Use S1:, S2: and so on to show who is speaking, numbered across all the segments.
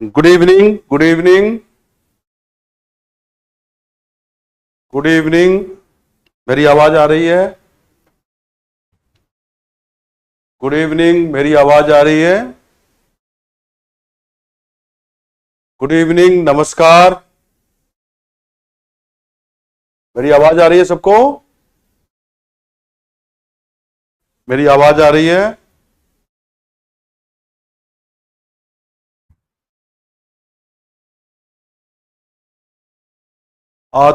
S1: Good evening, good evening, good evening. मेरी आवाज आ रही है? गुड इवनिंग, मेरी आवाज आ रही है? गुड इवनिंग, नमस्कार। मेरी आवाज आ रही है सबको? मेरी आवाज आ रही है? आज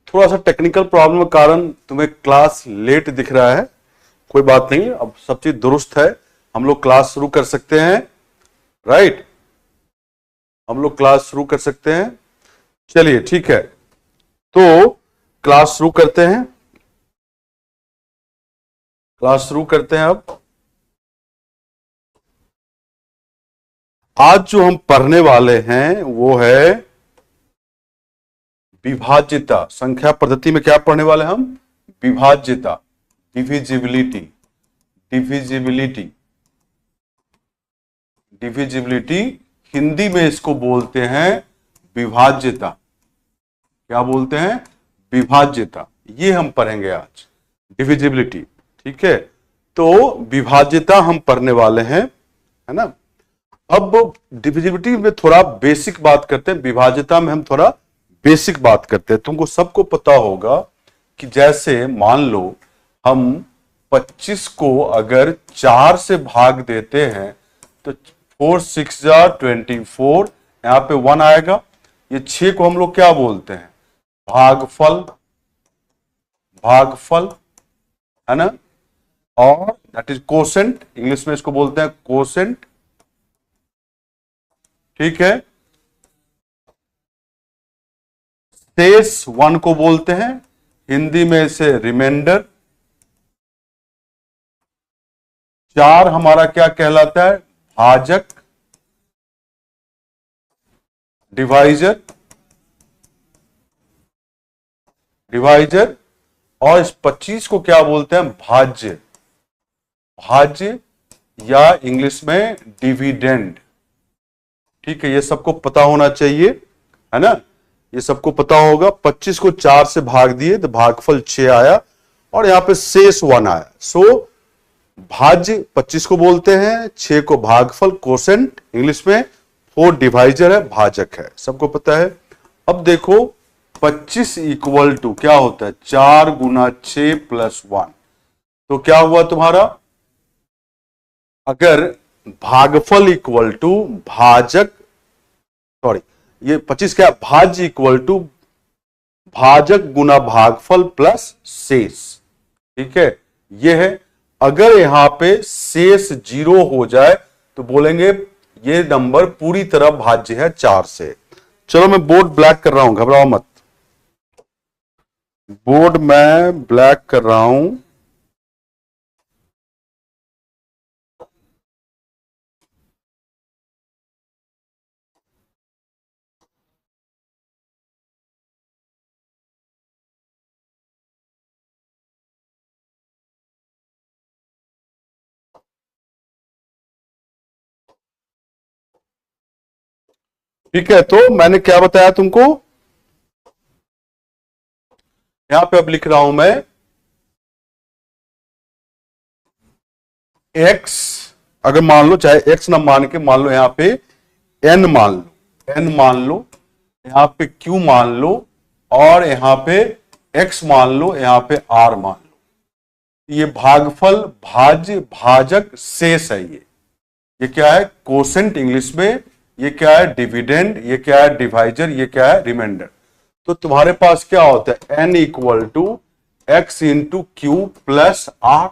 S1: थोड़ा सा टेक्निकल प्रॉब्लम के कारण तुम्हें क्लास लेट दिख रहा है। कोई बात नहीं, अब सब चीज दुरुस्त है। हम लोग क्लास शुरू कर सकते हैं। राइट, हम लोग क्लास शुरू कर सकते हैं। चलिए ठीक है, तो क्लास शुरू करते हैं। क्लास शुरू करते हैं। अब आज जो हम पढ़ने वाले हैं वो है विभाज्यता। संख्या पद्धति में क्या पढ़ने वाले हम? विभाज्यता, डिविजिबिलिटी। डिविजिबिलिटी, डिविजिबिलिटी हिंदी में इसको बोलते हैं विभाज्यता। क्या बोलते हैं? विभाज्यता। ये हम पढ़ेंगे आज, डिविजिबिलिटी। ठीक है, तो विभाज्यता हम पढ़ने वाले हैं, है ना। अब डिविजिबिलिटी में थोड़ा बेसिक बात करते हैं, विभाज्यता में हम थोड़ा बेसिक बात करते हैं। तुमको सबको पता होगा कि जैसे मान लो हम 25 को अगर 4 से भाग देते हैं तो 4 6 जा 24, यहां पे 1 आएगा। ये 6 को हम लोग क्या बोलते हैं? भागफल। भागफल, है ना। और दैट इज कोसेंट, इंग्लिश में इसको बोलते हैं कोसेंट। ठीक है, शेष 1 को बोलते हैं हिंदी में इसे रिमाइंडर। 4 हमारा क्या कहलाता है? भाजक, डिवाइजर। डिवाइजर। और इस 25 को क्या बोलते हैं? भाज्य। भाज्य या इंग्लिश में डिविडेंड। ठीक है, ये सबको पता होना चाहिए, है ना। ये सबको पता होगा। 25 को 4 से भाग दिए तो भागफल 6 आया और यहां पे शेष 1 आया। सो भाज्य 25 को बोलते हैं, 6 को भागफल कोसेंट, इंग्लिश में 4 डिवाइजर है, भाजक है। सबको पता है। अब देखो 25 इक्वल टू क्या होता है? 4 गुना 6 प्लस 1। तो क्या हुआ तुम्हारा? अगर भागफल इक्वल टू भाजक, सॉरी ये 25 क्या? भाज्य इक्वल टू भाजक गुना भागफल प्लस शेष। ठीक है, ये है। अगर यहां पे शेष 0 हो जाए तो बोलेंगे ये नंबर पूरी तरह भाज्य है 4 से। चलो मैं बोर्ड ब्लैक कर रहा हूं, घबराओ मत। बोर्ड मैं ब्लैक कर रहा हूं। ठीक है, तो मैंने क्या बताया तुमको? यहां पे अब लिख रहा हूं मैं x। अगर मान लो, चाहे x ना मान के मान लो, यहां पे n मान लो, n मान लो, यहां पे q मान लो, और यहां पे x मान लो, यहां पे r मान लो। ये भागफल, भाज्य, भाजक, शेष है। ये क्या है? कोसेंट इंग्लिश में। ये क्या है? डिविडेंड। ये क्या है? डिवाइजर। ये क्या है? रिमाइंडर। तो तुम्हारे पास क्या होता है? n equal to x into q plus r.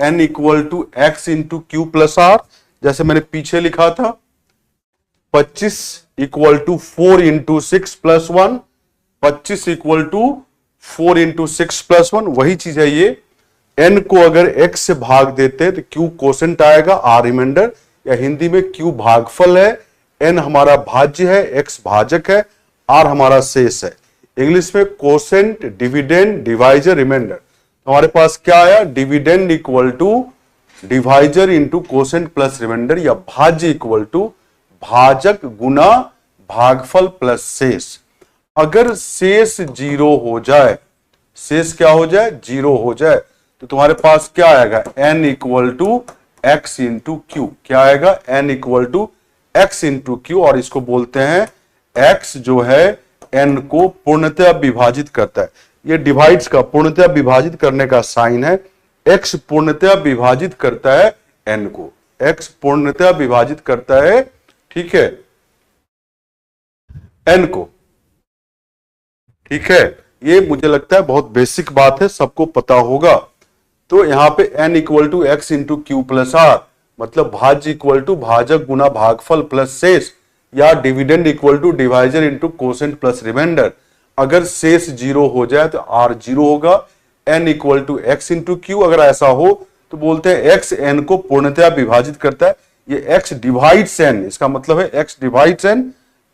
S1: n equal to x into q plus r, जैसे मैंने पीछे लिखा था। 25 equal to 4 into 6 plus 1। 25 equal to 4 into 6 plus 1, वही चीज है ये। n को अगर x से भाग देते तो q कोसेंट आएगा, r रिमाइंडर, या हिंदी में q भागफल है, n हमारा भाज्य है, x भाजक है, r हमारा शेष है। इंग्लिश में कोसेंट, डिविडेंड, डिवाइजर, रिमाइंडर। हमारे पास क्या आया? Dividend equal to divisor into quotient plus remainder, या भाज्य इक्वल टू भाजक गुना भागफल प्लस शेष। अगर शेष 0 हो जाए, शेष क्या हो जाए, 0 हो जाए, तो तुम्हारे पास क्या आएगा, n equal to x into q. क्या आएगा, n equal to x into q. और इसको बोलते हैं x जो है n को पूर्णतः विभाजित करता है। ये डिवाइड्स का, पूर्णतः विभाजित करने का साइन है। x पूर्णतः विभाजित करता है n को, x पूर्णतः विभाजित करता है, ठीक है, n को। ठीक है, ये मुझे लगता है बहुत बेसिक बात है, सबको पता होगा। तो यहां पे n equal to x into q plus r, मतलब भाज्य इक्वल टू भाजक गुना भागफल प्लस शेष, या dividend equal to divisor into quotient plus remainder. अगर शेष 0 हो जाए तो r 0 होगा। n equal to x into q, अगर ऐसा हो तो बोलते हैं x n को पूर्णतया विभाजित करता है। ये x डिवाइड्स n, इसका मतलब है x divides n,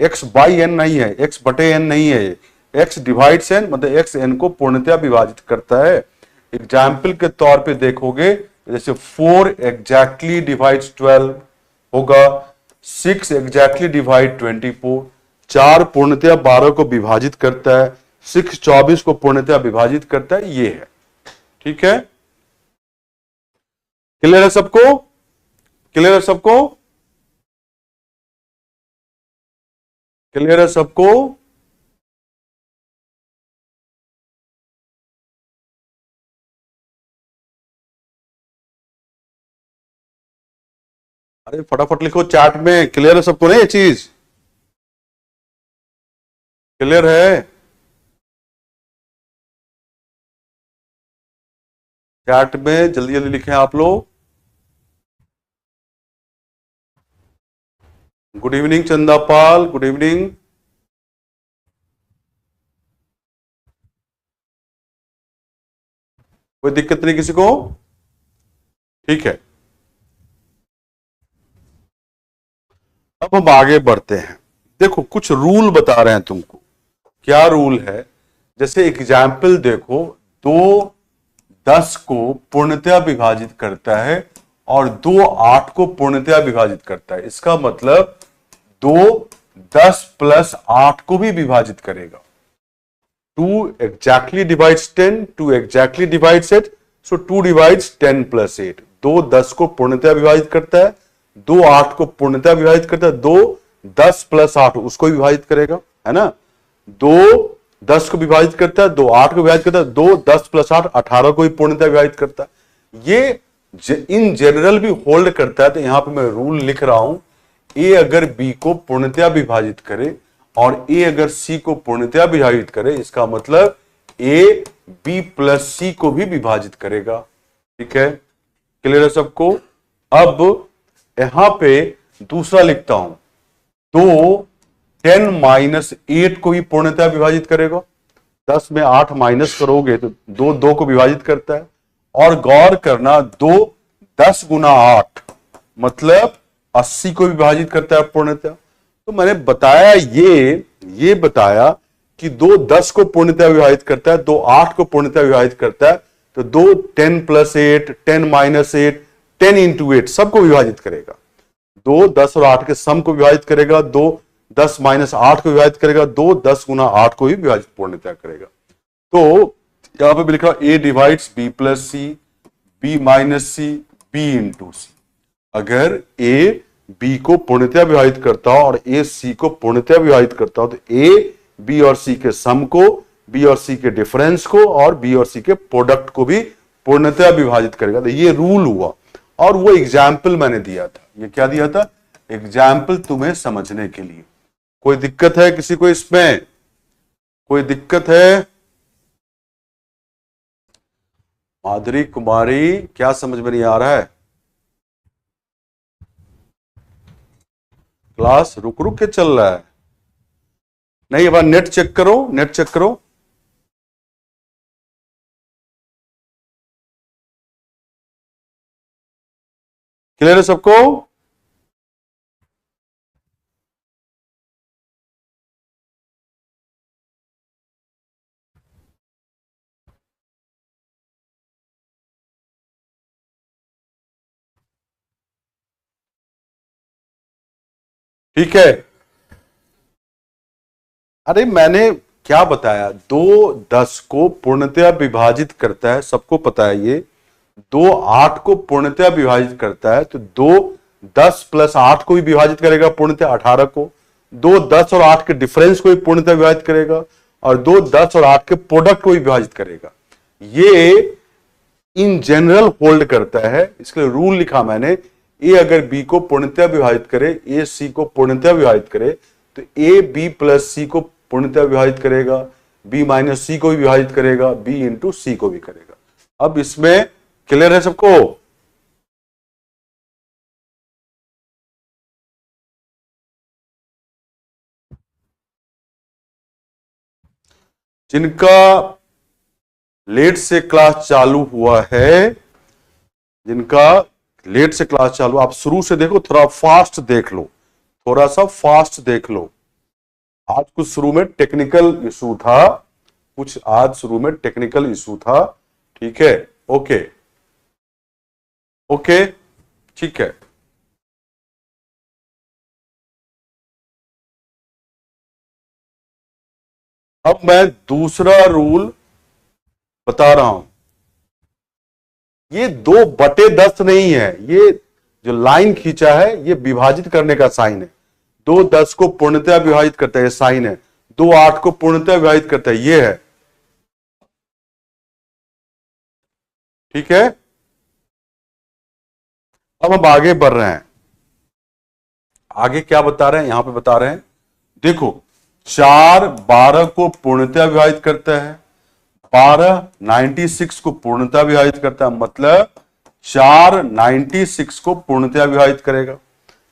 S1: x by n नहीं है, x बटे n नहीं है, x डिवाइड्स n मतलब x n को पूर्णतया विभाजित करता है। एग्जाम्पल के तौर पे देखोगे, जैसे 4 एग्जैक्टली डिवाइड्स 12 होगा, 6 एग्जैक्टली डिवाइड 24, 4 पूर्णतया 12 को विभाजित करता है, 6 24 को पूर्णतया विभाजित करता है, ये है। ठीक है, क्लियर है सबको, क्लियर है सबको, क्लियर है सबको। अरे फटाफट लिखो चैट में, क्लियर है सबको, नहीं ये चीज क्लियर है? चैट में जल्दी जल्दी लिखें आप लोग। गुड इवनिंग चंदा पाल, गुड इवनिंग। कोई दिक्कत नहीं किसी को? ठीक है, अब हम आगे बढ़ते हैं। देखो कुछ रूल बता रहे हैं तुमको। क्या रूल है, जैसे एग्जाम्पल देखो, 2 10 को पूर्णतया विभाजित करता है और 2 8 को पूर्णतया विभाजित करता है। इसका मतलब 2 10 प्लस 8 को भी विभाजित करेगा। 2 exactly divides 10, 2 exactly divides 8, so 2 divides 10 plus 8। 2 10 को पूर्णतया विभाजित करता है, 2 8 को पूर्णतया विभाजित करता है, 2 10 प्लस 8 उसको विभाजित करेगा, है ना। 2 10 को विभाजित करता है, 2 8 को विभाजित करता है, 2 10 प्लस 8 18 को भी पूर्णतया विभाजित करता है। ये इन जनरल भी होल्ड करता है। तो यहां पे मैं रूल लिख रहा हूं, ए अगर बी को पूर्णतया विभाजित करे और ए अगर सी को पूर्णतया विभाजित करे, इसका मतलब ए बी प्लस सी को भी विभाजित करेगा। ठीक है, क्लियर है सबको? अब यहां पे दूसरा लिखता हूं, 2 10 माइनस 8 को भी पूर्णतया विभाजित करेगा। 10 में 8 माइनस करोगे तो 2 2 को विभाजित करता है। और गौर करना, 2 10 गुना 8 मतलब 80 को विभाजित करता है पूर्णतया। तो मैंने बताया, ये बताया कि 2 10 को पूर्णतया विभाजित करता है, 2 8 को पूर्णतया विभाजित करता है, तो 2 10 प्लस 8, 10 माइनस 8, 10 इंटू 8 सबको विभाजित करेगा। 2 10 और 8 के सम को विभाजित करेगा, 2 10 माइनस 8 को विभाजित करेगा, 2 10 गुना 8 को भी विभाजित पूर्णतया करेगा। तो यहां पर लिखा A divides B plus C, B minus C, B into C. अगर ए बी को पूर्णतया विभाजित करता हो और ए सी को पूर्णतया विभाजित करता हो, तो ए बी और सी के सम को, बी और सी के डिफरेंस को और बी और सी के प्रोडक्ट को भी पूर्णतया विभाजित करेगा। तो ये रूल हुआ। और वो एग्जाम्पल मैंने दिया था, ये क्या दिया था, एग्जाम्पल तुम्हें समझने के लिए। कोई दिक्कत है किसी को इसमें? कोई दिक्कत है? माधुरी कुमारी, क्या समझ में नहीं आ रहा है? क्लास रुक रुक के चल रहा है? नहीं, अब नेट चेक करो, नेट चेक करो। क्लियर है सबको? ठीक है। अरे मैंने क्या बताया, 2 10 को पूर्णतया विभाजित करता है, सबको पता है ये। 2 8 को पूर्णतया विभाजित करता है, तो 2 10 प्लस 8 को भी विभाजित करेगा पूर्णतया 18 को। 2 10 और 8 के डिफरेंस को भी पूर्णतया विभाजित करेगा, और 2 10 और 8 के प्रोडक्ट को भी विभाजित करेगा। ये इन जनरल होल्ड करता है, इसके लिए रूल लिखा मैंने, ए अगर बी को पूर्णतया विभाजित करे, ए सी को पूर्णतया विभाजित करे, तो ए बी प्लस सी को पूर्णतया विभाजित करेगा, बी माइनस सी को भी विभाजित करेगा, बी इंटू सी को भी करेगा। अब इसमें क्लियर है सबको? जिनका लेट से क्लास चालू हुआ है, जिनका लेट से क्लास चालू, आप शुरू से देखो, थोड़ा फास्ट देख लो, थोड़ा सा फास्ट देख लो। आज कुछ शुरू में टेक्निकल इशू था, कुछ आज शुरू में टेक्निकल इशू था। ठीक है, ओके ओके, ठीक है। अब मैं दूसरा रूल बता रहा हूं। ये 2/10 नहीं है, ये जो लाइन खींचा है ये विभाजित करने का साइन है। 2 10 को पूर्णतया विभाजित करता है, ये साइन है। 2 8 को पूर्णतया विभाजित करता है, ये है। ठीक है, अब हम आगे बढ़ रहे हैं। आगे क्या बता रहे हैं, यहां पे बता रहे हैं, देखो 4 12 को पूर्णतया विभाजित करता है, 12 96 को पूर्णतया विभाजित करता है, मतलब 4 96 को पूर्णतया विभाजित करेगा।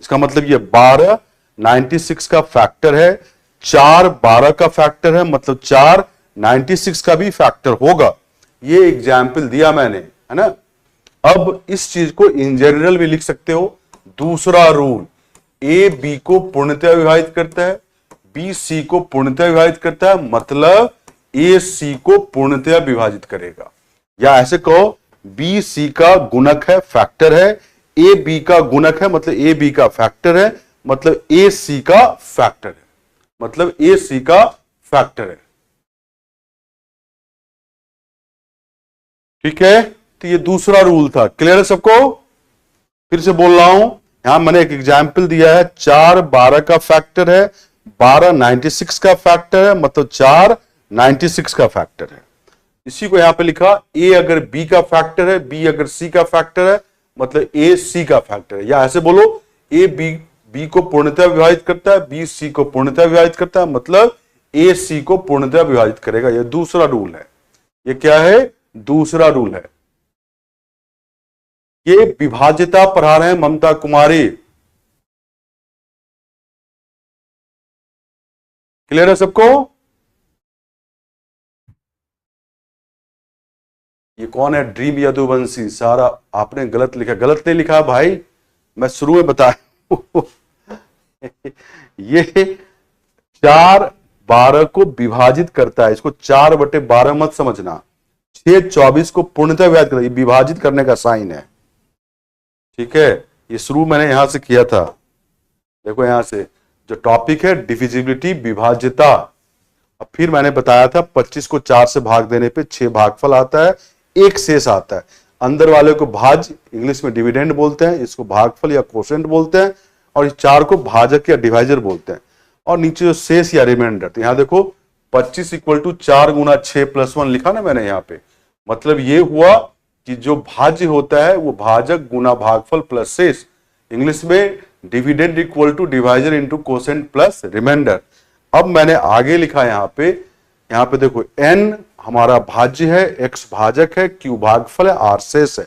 S1: इसका मतलब ये 12 96 का फैक्टर है, 4 12 का फैक्टर है, मतलब 4 96 का भी फैक्टर होगा। ये एग्जाम्पल दिया मैंने, है ना। अब इस चीज को इन जनरल भी लिख सकते हो। दूसरा रूल, ए बी को पूर्णतया विभाजित करता है, बी सी को पूर्णतया विभाजित करता है, मतलब ए सी को पूर्णतया विभाजित करेगा। या ऐसे कहो, बी सी का गुणक है, फैक्टर है, ए बी का गुणक है, मतलब ए बी का फैक्टर है, मतलब ए सी का फैक्टर है, मतलब ए सी का फैक्टर है। ठीक है, तो ये दूसरा रूल था। क्लियर है सबको? फिर से बोल रहा हूं, यहां मैंने एक एग्जाम्पल दिया है, 4 12 का फैक्टर है, 12 96 का फैक्टर है, मतलब 4 96 का फैक्टर है। इसी को यहां पे लिखा, ए अगर बी का फैक्टर है, बी अगर सी का फैक्टर है, मतलब ए सी का फैक्टर है। या ऐसे बोलो, ए बी को पूर्णतया विभाजित करता है, बी सी को पूर्णतया विभाजित करता है, मतलब ए सी को पूर्णतया विभाजित करेगा। यह दूसरा रूल है। ये क्या है? दूसरा रूल है। ये विभाज्यता पढ़ा रहे हैं ममता कुमारी। क्लियर है सबको? ये कौन है? ड्रीम यदुवंशी। सारा आपने गलत लिखा। गलत नहीं लिखा भाई, मैं शुरू में बताया। ये 4 12 को विभाजित करता है, इसको 4/12 मत समझना। 6 24 को पूर्णतः विभाजित करता है, विभाजित करने का साइन है। ठीक है, ये शुरू मैंने यहां से किया था। देखो यहां से जो टॉपिक है डिविजिबिलिटी, विभाज्यता। अब फिर मैंने बताया था 25 को 4 से भाग देने पे 6 भागफल आता है, 1 शेष आता है। अंदर वाले को भाज्य, इंग्लिश में डिविडेंड बोलते हैं, इसको भागफल या कोशेंट बोलते हैं, और इस 4 को भाजक या डिवाइजर बोलते हैं। और नीचे जो शेष या रिमाइंडर, तो यहां देखो 25 = 4 × 6 + 1 लिखा ना मैंने यहाँ पे। मतलब ये हुआ कि जो भाज्य होता है वो भाजक गुना भागफल प्लस शेष। इंग्लिश में dividend = divisor into quotient plus remainder. अब मैंने आगे लिखा यहाँ पे देखो n हमारा भाज्य है, x भाजक है, q भागफल है, r शेष है।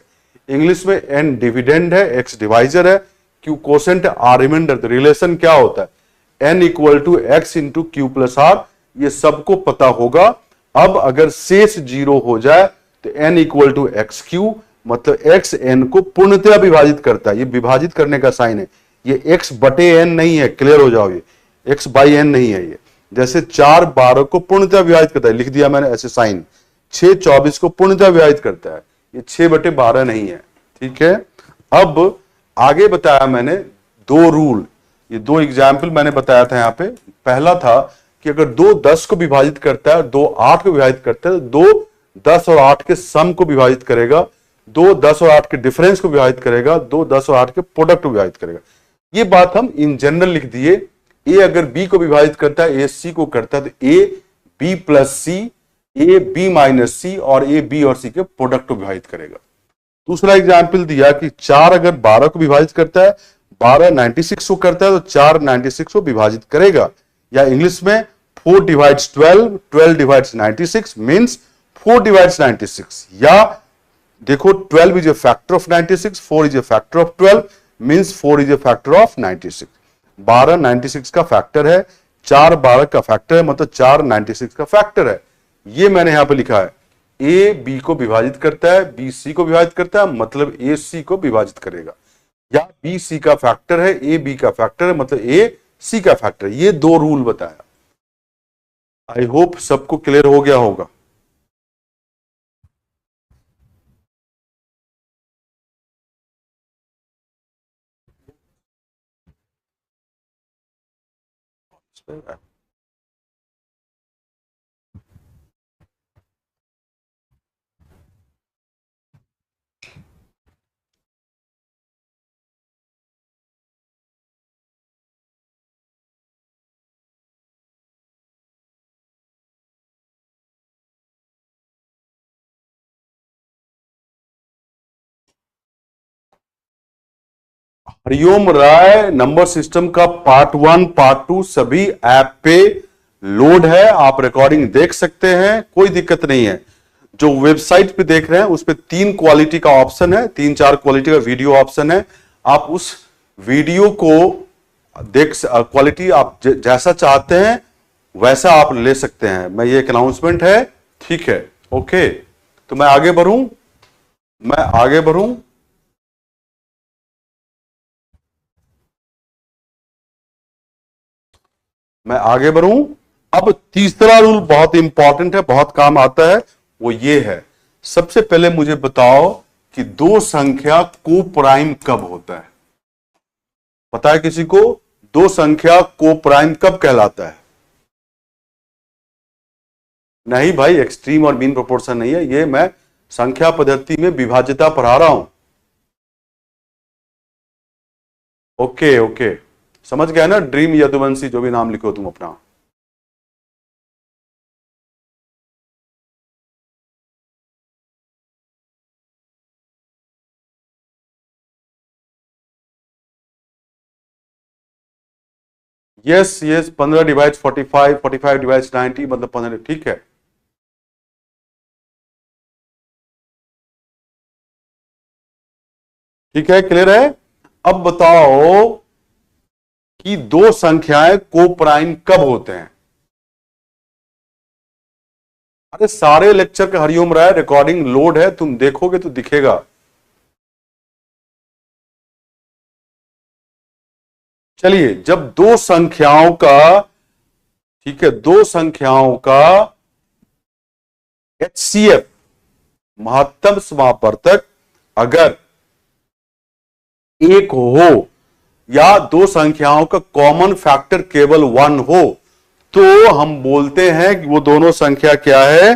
S1: इंग्लिश में n डिविडेंड है, x डिवाइजर है, q कोसेंट है, r रिमाइंडर। तो रिलेशन क्या होता है? n = x × q + r। ये सबको पता होगा। अब अगर शेष 0 हो जाए तो n = xq, मतलब x n को पूर्णतया विभाजित करता है। ये विभाजित करने का साइन है, ये x/n नहीं है। क्लियर हो जाओ, ये x/n नहीं है। ये जैसे 4 12 को पूर्णतया विभाजित करता है, लिख दिया मैंने ऐसे साइन। 6 24 को पूर्णतया विभाजित करता है, ये 6/12 नहीं है। ठीक है, अब आगे बताया मैंने 2 रूल। ये दो एग्जाम्पल मैंने बताया था यहाँ पे। पहला था कि अगर दो 10 को विभाजित करता है, दो 8 को विभाजित करता है, तो दो 10 और 8 के सम को विभाजित करेगा, दो 10 और 8 के डिफरेंस को विभाजित करेगा, दो 10 और 8 के प्रोडक्ट को विभाजित करेगा। ये बात हम इन जनरल लिख दिए। ए अगर बी को विभाजित करता है, ए सी को करता है, तो A B plus C, A B minus C और ए बी और सी के प्रोडक्ट को विभाजित करेगा। दूसरा एग्जाम्पल दिया कि 4 अगर 12 को विभाजित करता है, 12 96 को करता है, तो 4 96 को विभाजित करेगा। या इंग्लिश में 4 डिवाइड्स 12, 12 डिवाइड्स 96 मीन्स 4 डिवाइड्स 96। या देखो 12 is a factor of 96, 4 is a factor of 12 means 4 is a factor of 96। 12 96 का फैक्टर है, 4 12 का फैक्टर है, मतलब 4 96 का फैक्टर है। ये मैंने यहां पे लिखा है। ए बी को विभाजित करता है, बी सी को विभाजित करता है, मतलब ए सी को विभाजित करेगा। या बी सी का फैक्टर है, ए बी का फैक्टर है, मतलब ए सी का फैक्टर है। ये दो रूल बताया। आई होप सबको क्लियर हो गया होगा। हरिओम राय नंबर सिस्टम का पार्ट 1 पार्ट 2 सभी ऐप पे लोड है। आप रिकॉर्डिंग देख सकते हैं, कोई दिक्कत नहीं है। जो वेबसाइट पे देख रहे हैं उस पे 3 क्वालिटी का ऑप्शन है, 3-4 क्वालिटी का वीडियो ऑप्शन है। आप उस वीडियो को देख, क्वालिटी आप जैसा चाहते हैं वैसा आप ले सकते हैं। मैं ये एक अनाउंसमेंट है, ठीक है, ओके। तो मैं आगे बढ़ूं, अब तीसरा रूल बहुत इंपॉर्टेंट है, बहुत काम आता है, वो ये है। सबसे पहले मुझे बताओ कि दो संख्या को प्राइम कब होता है? पता है किसी को? दो संख्या को प्राइम कब कहलाता है? नहीं भाई, एक्सट्रीम और मीन प्रोपोर्शन नहीं है, ये मैं संख्या पद्धति में विभाज्यता पढ़ा रहा हूं। ओके ओके, समझ गया ना? ड्रीम यदुवंशी, जो भी नाम लिखो तुम अपना। यस यस, 15 डिवाइड 45, 45 डिवाइड 90, मतलब 15, ठीक है। ठीक है, क्लियर है? अब बताओ कि दो संख्याएं को प्राइम कब होते हैं? अरे सारे लेक्चर का हरिओम राय रिकॉर्डिंग लोड है, तुम देखोगे तो दिखेगा। चलिए, जब दो संख्याओं का, ठीक है, दो संख्याओं का HCF महत्तम समापवर्तक अगर एक हो या दो संख्याओं का कॉमन फैक्टर केवल 1 हो, तो हम बोलते हैं कि वो दोनों संख्या क्या है?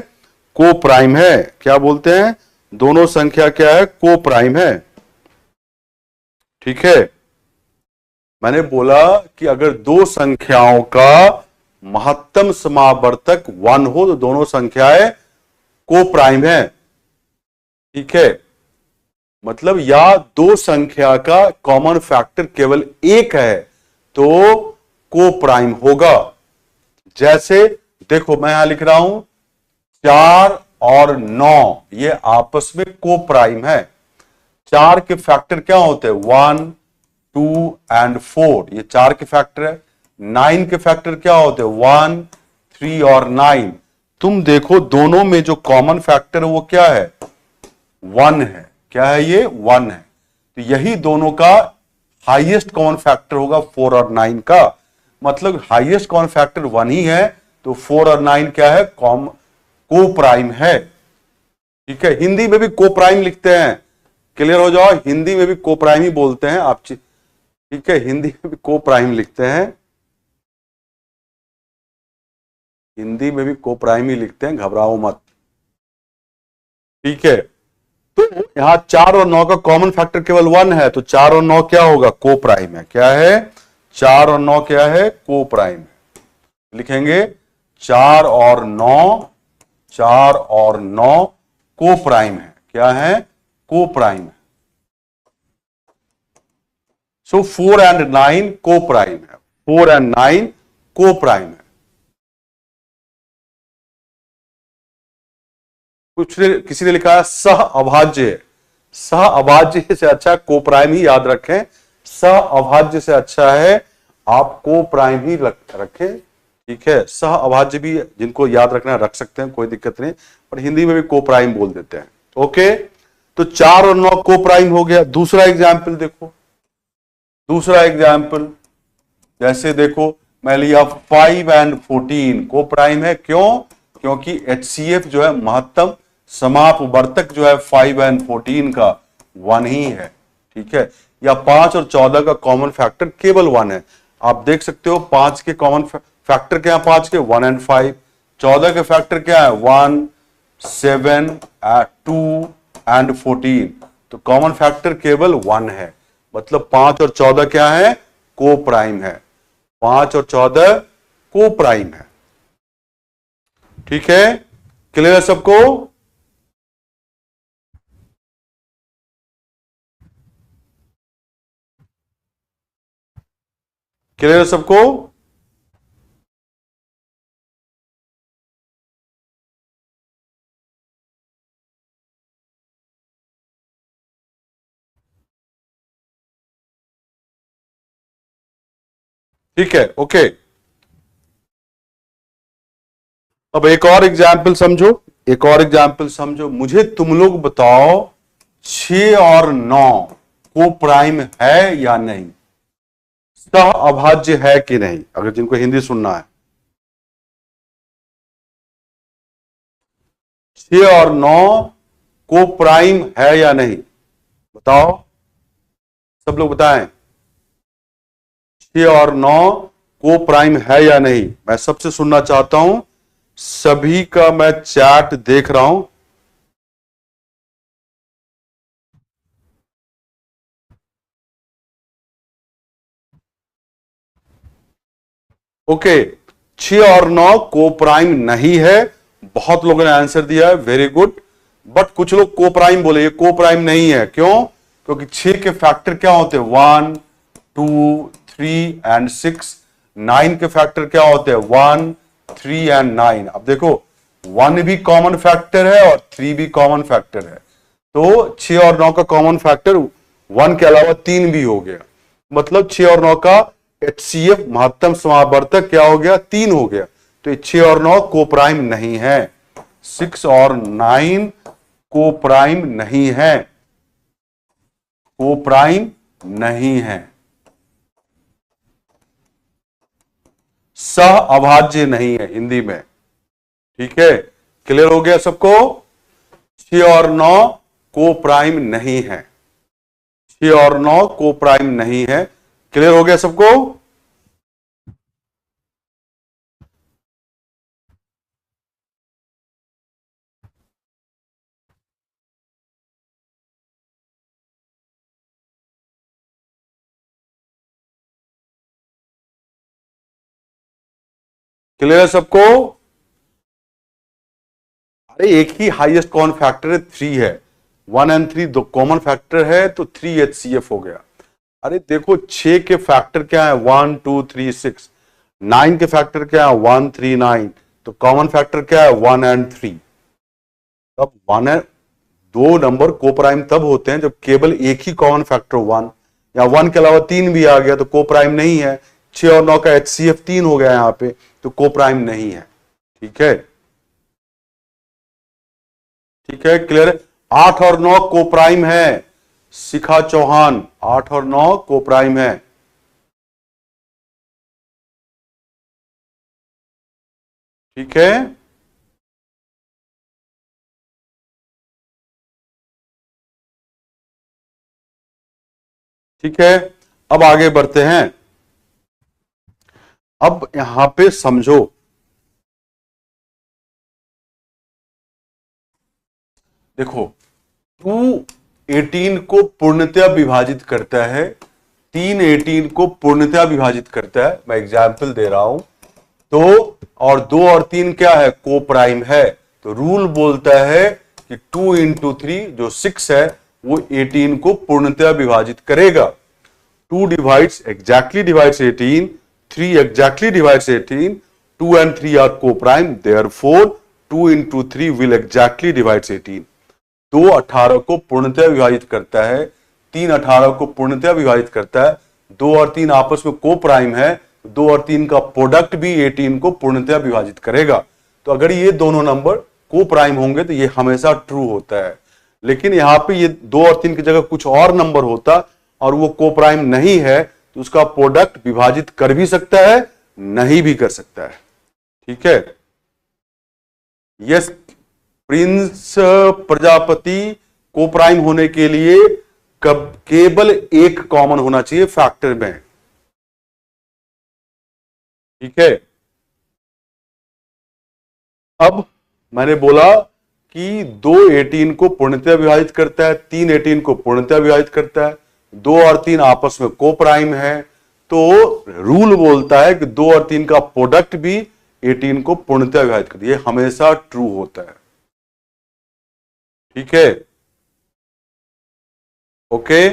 S1: को प्राइम है। क्या बोलते हैं? दोनों संख्या क्या है? को प्राइम है। ठीक है, मैंने बोला कि अगर दो संख्याओं का महत्तम समावर्तक 1 हो तो दोनों संख्याएं को प्राइम है। ठीक है, मतलब या दो संख्या का कॉमन फैक्टर केवल एक है तो को प्राइम होगा। जैसे देखो, मैं यहां लिख रहा हूं 4 और 9, ये आपस में को प्राइम है। 4 के फैक्टर क्या होते हैं? 1, 2 एंड 4, ये 4 के फैक्टर है। 9 के फैक्टर क्या होते हैं? 1, 3 और 9। तुम देखो दोनों में जो कॉमन फैक्टर है वो क्या है? 1 है। क्या है ये? 1 है। तो यही दोनों का हाईएस्ट कॉमन फैक्टर होगा 4 और 9 का। मतलब हाईएस्ट कॉमन फैक्टर 1 ही है, तो 4 और 9 क्या है? को प्राइम है। ठीक है, हिंदी में भी को प्राइम लिखते हैं। क्लियर हो जाओ, हिंदी में भी को प्राइम ही बोलते हैं आप। ठीक है, हिंदी में भी को प्राइम लिखते हैं, हिंदी में भी को प्राइम ही लिखते हैं, घबराओ मत। ठीक है, तो यहां 4 और 9 का कॉमन फैक्टर केवल 1 है, तो 4 और 9 क्या होगा, को प्राइम है। क्या है, 4 और 9 क्या है, को प्राइम है। लिखेंगे 4 और 9, 4 और 9 को प्राइम है। क्या है, को प्राइम है। सो 4 एंड 9 को प्राइम है, 4 एंड 9 को प्राइम है। कुछ ने, किसी ने लिखा है सह अभाज्य, सह अभाज्य से अच्छा को प्राइम ही याद रखें, सह अभाज्य से अच्छा है आप को प्राइम ही रखें। ठीक है, सह अभाज्य भी जिनको याद रखना रख सकते हैं, कोई दिक्कत नहीं, पर हिंदी में भी को प्राइम बोल देते हैं। ओके, तो 4 और 9 को प्राइम हो गया। दूसरा एग्जाम्पल देखो, दूसरा एग्जाम्पल जैसे देखो, मैं लिया 5 एंड 14 को प्राइम है। क्यों, क्योंकि HCF जो है महत्तम समापवर्तक जो है 5 एंड 14 का 1 ही है। ठीक है, या 5 और 14 का कॉमन फैक्टर केवल 1 है। आप देख सकते हो 5 के कॉमन फैक्टर क्या है, 5 के 1 एंड 5, 14 के फैक्टर क्या है 1, 7, 2 एंड 14, तो कॉमन फैक्टर केवल 1 है। मतलब 5 और 14 क्या है, को प्राइम है। 5 और 14 को प्राइम है। ठीक है, क्लियर है सबको। क्लियर है सबको। ठीक है, ओके। अब एक और एग्जाम्पल समझो, एक और एग्जाम्पल समझो। मुझे तुम लोग बताओ 6 और 9 को प्राइम है या नहीं, सह अभाज्य है कि नहीं, अगर जिनको हिंदी सुनना है। 6 और 9 को प्राइम है या नहीं, बताओ, सब लोग बताएं। 6 और 9 को प्राइम है या नहीं, मैं सबसे सुनना चाहता हूं। सभी का मैं चैट देख रहा हूं। ओके, 6 और 9 को प्राइम नहीं है। बहुत लोगों ने आंसर दिया है, वेरी गुड। बट कुछ लोग को प्राइम बोले, ये को प्राइम नहीं है। क्यों, क्योंकि 6 के फैक्टर क्या होते हैं, 1, 2, 3 एंड 6। 9 के फैक्टर क्या होते हैं, 1, 3 एंड 9। अब देखो 1 भी कॉमन फैक्टर है और 3 भी कॉमन फैक्टर है, तो 6 और 9 का कॉमन फैक्टर 1 के अलावा 3 भी हो गया। मतलब 6 और 9 का HCF महत्तम समावर्तक क्या हो गया, 3 हो गया। तो 6 और 9 को प्राइम नहीं है, 6 और 9 को प्राइम नहीं है, को प्राइम नहीं है, सह अभाज्य नहीं है हिंदी में। ठीक है, क्लियर हो गया सबको। 6 और 9 को प्राइम नहीं है, 6 और 9 को प्राइम नहीं है। क्लियर हो गया सबको। क्लियर है सबको। अरे एक ही हाईएस्ट कॉमन फैक्टर है, 3 है। 1 एंड 3 दो कॉमन फैक्टर है, तो 3 HCF हो गया। अरे देखो 6 के फैक्टर क्या है, 1, 2, 3, 6। 9 के फैक्टर क्या है, 1, 3, 9। तो कॉमन फैक्टर क्या है, 1 एंड 3। अब 1 है, दो नंबर को प्राइम तब होते हैं जब केवल एक ही कॉमन फैक्टर 1, या 1 के अलावा 3 भी आ गया तो को प्राइम नहीं है। 6 और 9 का HCF 3 हो गया यहां पे, तो को प्राइम नहीं है। ठीक है, ठीक है, क्लियर है। 8 और 9 को प्राइम है, शिखा चौहान, 8 और 9 को प्राइम है। ठीक है, ठीक है। अब आगे बढ़ते हैं। अब यहां पे समझो, देखो 218 को पूर्णतया विभाजित करता है, 318 को पूर्णतया विभाजित करता है। मैं एग्जाम्पल दे रहा हूं। तो और 2 और 3 क्या है, को प्राइम है। तो रूल बोलता है कि 2 इंटू 3 जो 6 है वो 18 को पूर्णतया विभाजित करेगा। 2 divides exactly divides 18, 3 exactly divides 18, 2 and 3 are co-prime, therefore 2 into 3 will exactly divides 18। 2 18 को पूर्णतः विभाजित करता है, 3 18 को पूर्णतः विभाजित करता है, 2 और 3 आपस में को प्राइम है, 2 और 3 का प्रोडक्ट भी 18 को पूर्णतः विभाजित करेगा। तो अगर ये दोनों नंबर को प्राइम होंगे तो ये हमेशा ट्रू होता है। लेकिन यहां पे ये 2 और 3 की जगह कुछ और नंबर होता और वो को प्राइम नहीं है, तो उसका प्रोडक्ट विभाजित कर भी सकता है, नहीं भी कर सकता है। ठीक है। यस, प्रिंस प्रजापति को प्राइम होने के लिए कब केवल एक कॉमन होना चाहिए फैक्टर में। ठीक है। अब मैंने बोला कि 2 18 को पूर्णतः विभाजित करता है, 3 18 को पूर्णतः विभाजित करता है, 2 और 3 आपस में को प्राइम है। तो रूल बोलता है कि 2 और 3 का प्रोडक्ट भी 18 को पूर्णतः विभाजित करता है। ये हमेशा ट्रू होता है। ठीक है। ओके।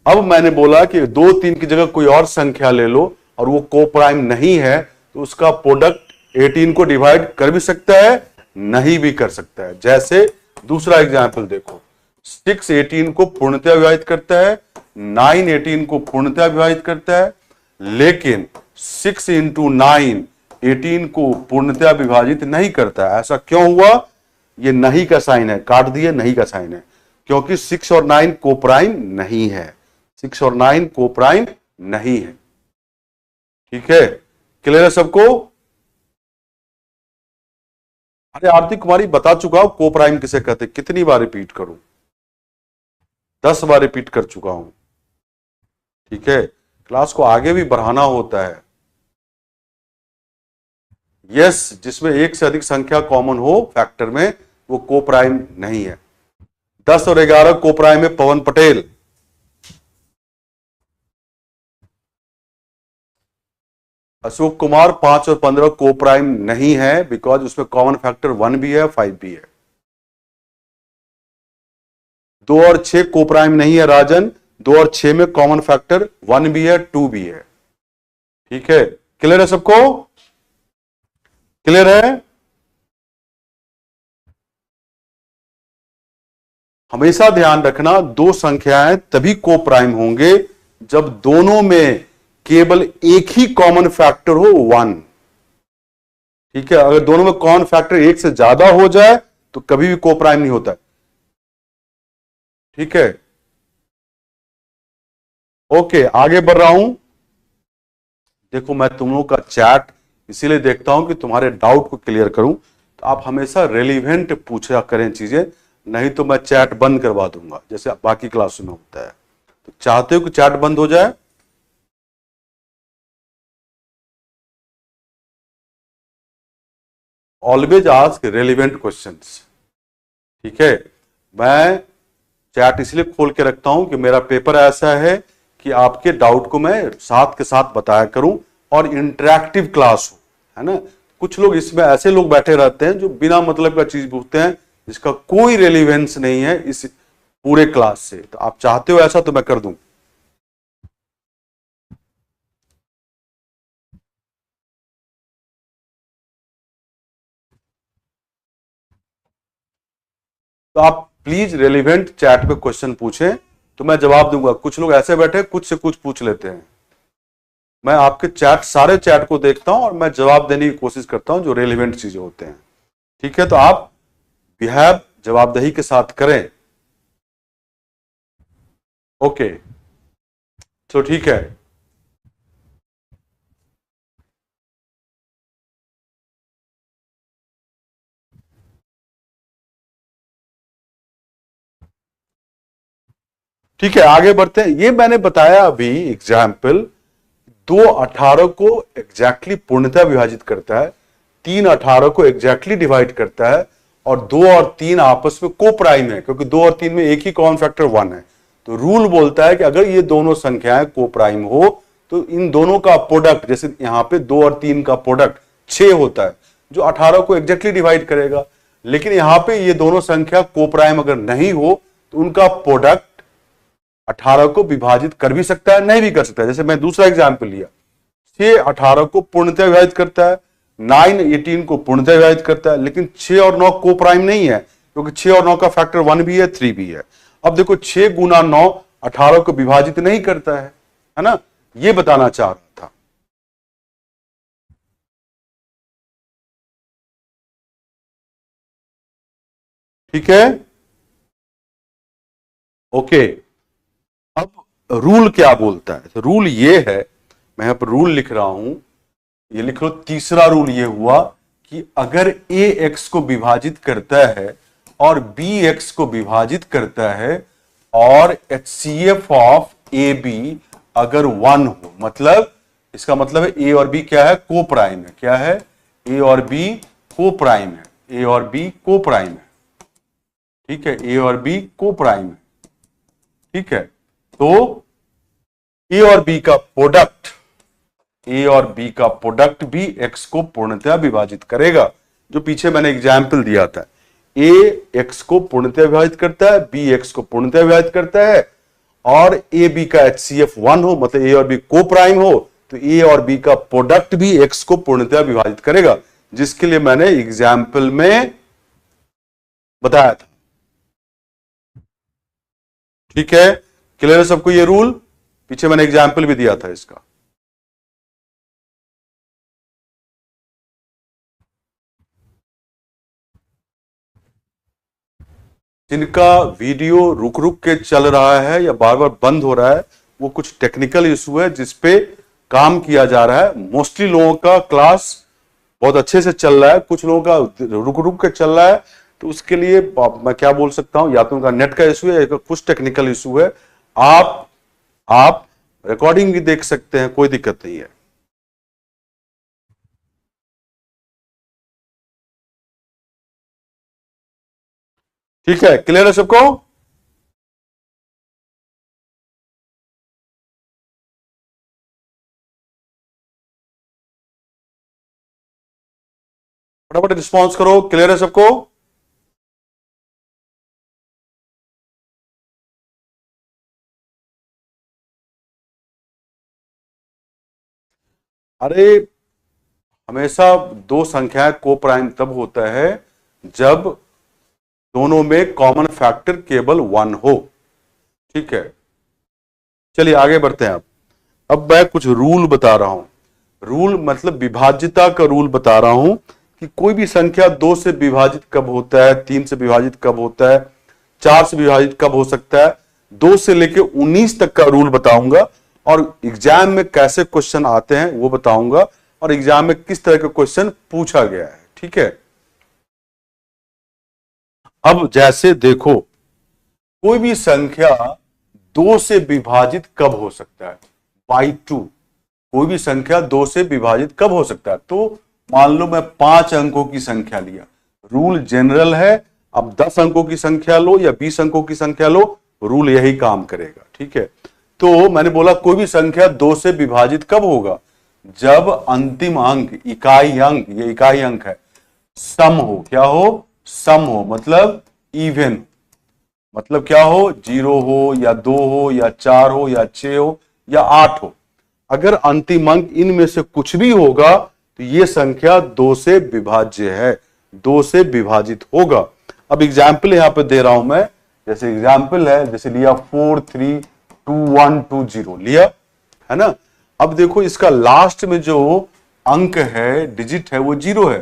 S1: अब मैंने बोला कि 2 3 की जगह कोई और संख्या ले लो और वो को प्राइम नहीं है, तो उसका प्रोडक्ट 18 को डिवाइड कर भी सकता है, नहीं भी कर सकता है। जैसे दूसरा एग्जाम्पल देखो, 6 18 को पूर्णतः विभाजित करता है, 9 18 को पूर्णतः विभाजित करता है, लेकिन 6 इंटू 9 18 को पूर्णतः विभाजित नहीं करता है। ऐसा क्यों हुआ? ये नहीं का साइन है, काट दिए, नहीं का साइन है, क्योंकि 6 और 9 को प्राइम नहीं है। 6 और 9 को प्राइम नहीं है। ठीक है, क्लियर है सबको? अरे आरती कुमारी बता चुका हूं को प्राइम किसे कहते, कितनी बार रिपीट करूं? 10 बार रिपीट कर चुका हूं। ठीक है, क्लास को आगे भी बढ़ाना होता है। यस, जिसमें एक से अधिक संख्या कॉमन हो फैक्टर में, वो को प्राइम नहीं है। 10 और 11 को प्राइम है, पवन पटेल। अशोक कुमार 5 और 15 को प्राइम नहीं है, बिकॉज उसमें कॉमन फैक्टर 1 भी है, 5 भी है। 2 और 6 को प्राइम नहीं है राजन, 2 और 6 में कॉमन फैक्टर 1 भी है, 2 भी है। ठीक है, क्लियर है सबको? क्लियर है? हमेशा ध्यान रखना, दो संख्याएं तभी को प्राइम होंगे जब दोनों में केवल एक ही कॉमन फैक्टर हो, 1। ठीक है, अगर दोनों में कॉमन फैक्टर एक से ज्यादा हो जाए तो कभी भी को प्राइम नहीं होता। ठीक है, ओके, आगे बढ़ रहा हूं। देखो मैं तुम लोगों का चैट इसीलिए देखता हूं कि तुम्हारे डाउट को क्लियर करूं, तो आप हमेशा रेलिवेंट पूछा करें चीजें, नहीं तो मैं चैट बंद करवा दूंगा जैसे बाकी क्लासों में होता है। तो चाहते हो कि चैट बंद हो जाए? Always ask relevant questions. ठीक है, मैं चैट इसलिए खोल के रखता हूं कि मेरा पेपर ऐसा है कि आपके डाउट को मैं साथ के साथ बताया करूं और इंटरेक्टिव क्लास हो, है ना। कुछ लोग इसमें ऐसे लोग बैठे रहते हैं जो बिना मतलब का चीज पूछते हैं, जिसका कोई रेलिवेंस नहीं है इस पूरे क्लास से। तो आप चाहते हो ऐसा तो मैं कर दूं। तो आप प्लीज रेलिवेंट चैट पे क्वेश्चन पूछें तो मैं जवाब दूंगा। कुछ लोग ऐसे बैठे कुछ से कुछ पूछ लेते हैं। मैं आपके चैट, सारे चैट को देखता हूं और मैं जवाब देने की कोशिश करता हूं जो रेलिवेंट चीजें होते हैं। ठीक है, तो आप बिहेव जवाबदेही के साथ करें। ओके, तो ठीक है। ठीक है, आगे बढ़ते हैं। ये मैंने बताया अभी एग्जाम्पल, 2 18 को एग्जैक्टली पूर्णतः विभाजित करता है, 3 18 को एग्जैक्टली डिवाइड करता है, और 2 और 3 आपस में को प्राइम है, क्योंकि 2 और 3 में एक ही कॉमन फैक्टर 1 है। तो रूल बोलता है कि अगर ये दोनों संख्याएं को प्राइम हो तो इन दोनों का प्रोडक्ट, जैसे यहां पे 2 और 3 का प्रोडक्ट 6 होता है, जो 18 को एग्जैक्टली डिवाइड करेगा। लेकिन यहां पे ये दोनों संख्या को प्राइम अगर नहीं हो तो उनका प्रोडक्ट 18 को विभाजित कर भी सकता है, नहीं भी कर सकता है। जैसे मैं दूसरा एग्जाम्पल लिया, 6 18 को पूर्णतः विभाजित करता है, 9 18 को पूर्णतः विभाजित करता है, लेकिन 6 और 9 को प्राइम नहीं है, क्योंकि 6 और 9 का फैक्टर 1 भी है, 3 भी है। अब देखो 6 गुना 9 18 को विभाजित नहीं करता है ना, ये बताना चाह रहा था। ठीक है, ओके। अब रूल क्या बोलता है? तो रूल ये है, मैं यहां पर रूल लिख रहा हूं, ये लिख लो। तीसरा रूल ये हुआ कि अगर ए एक्स को विभाजित करता है और बी एक्स को विभाजित करता है और HCF ऑफ ए बी अगर 1 हो, मतलब इसका मतलब है ए और बी क्या है? को प्राइम है। क्या है? ए और बी को प्राइम है। ए और बी को प्राइम है। ठीक है, ए और बी को प्राइम है। ठीक है, तो ए और बी का प्रोडक्ट, ए और बी का प्रोडक्ट भी एक्स को पूर्णतः विभाजित करेगा, जो पीछे मैंने एग्जाम्पल दिया था। ए एक्स को पूर्णतः विभाजित करता है, बी एक्स को पूर्णतः विभाजित करता है, और ए बी का HCF 1 हो, मतलब ए और बी को प्राइम हो, तो ए और बी का प्रोडक्ट भी एक्स को पूर्णतः विभाजित करेगा, जिसके लिए मैंने एग्जाम्पल में बताया था। ठीक है, क्लियर है सबको ये रूल? पीछे मैंने एग्जाम्पल भी दिया था इसका। जिनका वीडियो रुक रुक के चल रहा है या बार बार बंद हो रहा है, वो कुछ टेक्निकल इशू है जिसपे काम किया जा रहा है। मोस्टली लोगों का क्लास बहुत अच्छे से चल रहा है, कुछ लोगों का रुक रुक के चल रहा है। तो उसके लिए मैं क्या बोल सकता हूं, या तो उनका नेट का इशू है या कुछ टेक्निकल इशू है। आप रिकॉर्डिंग भी देख सकते हैं, कोई दिक्कत नहीं है। ठीक है, क्लियर है सबको? फटाफट रिस्पॉन्स करो, क्लियर है सबको? अरे हमेशा दो संख्याएं को प्राइम तब होता है जब दोनों में कॉमन फैक्टर केवल 1 हो। ठीक है, चलिए आगे बढ़ते हैं। अब मैं कुछ रूल बता रहा हूं। रूल मतलब विभाज्यता का रूल बता रहा हूं कि कोई भी संख्या 2 से विभाजित कब होता है, 3 से विभाजित कब होता है, 4 से विभाजित कब हो सकता है, 2 से लेकर 19 तक का रूल बताऊंगा, और एग्जाम में कैसे क्वेश्चन आते हैं वो बताऊंगा, और एग्जाम में किस तरह का क्वेश्चन पूछा गया है। ठीक है, अब जैसे देखो, कोई भी संख्या 2 से विभाजित कब हो सकता है? बाई 2। कोई भी संख्या 2 से विभाजित कब हो सकता है? तो मान लो मैं 5 अंकों की संख्या लिया, रूल जनरल है। अब 10 अंकों की संख्या लो या 20 अंकों की संख्या लो, रूल यही काम करेगा। ठीक है, तो मैंने बोला कोई भी संख्या 2 से विभाजित कब होगा? जब अंतिम अंक, इकाई अंक, ये इकाई अंक है, सम हो। क्या हो? सम हो, मतलब इवन। मतलब क्या हो? 0 हो या 2 हो या 4 हो या 6 हो या 8 हो। अगर अंतिम अंक इनमें से कुछ भी होगा तो ये संख्या 2 से विभाज्य है, 2 से विभाजित होगा। अब एग्जाम्पल यहां पे दे रहा हूं मैं। जैसे एग्जाम्पल है, जैसे लिया 4 3 2 1 2 0 लिया, है ना। अब देखो इसका लास्ट में जो अंक है, डिजिट है, वो 0 है,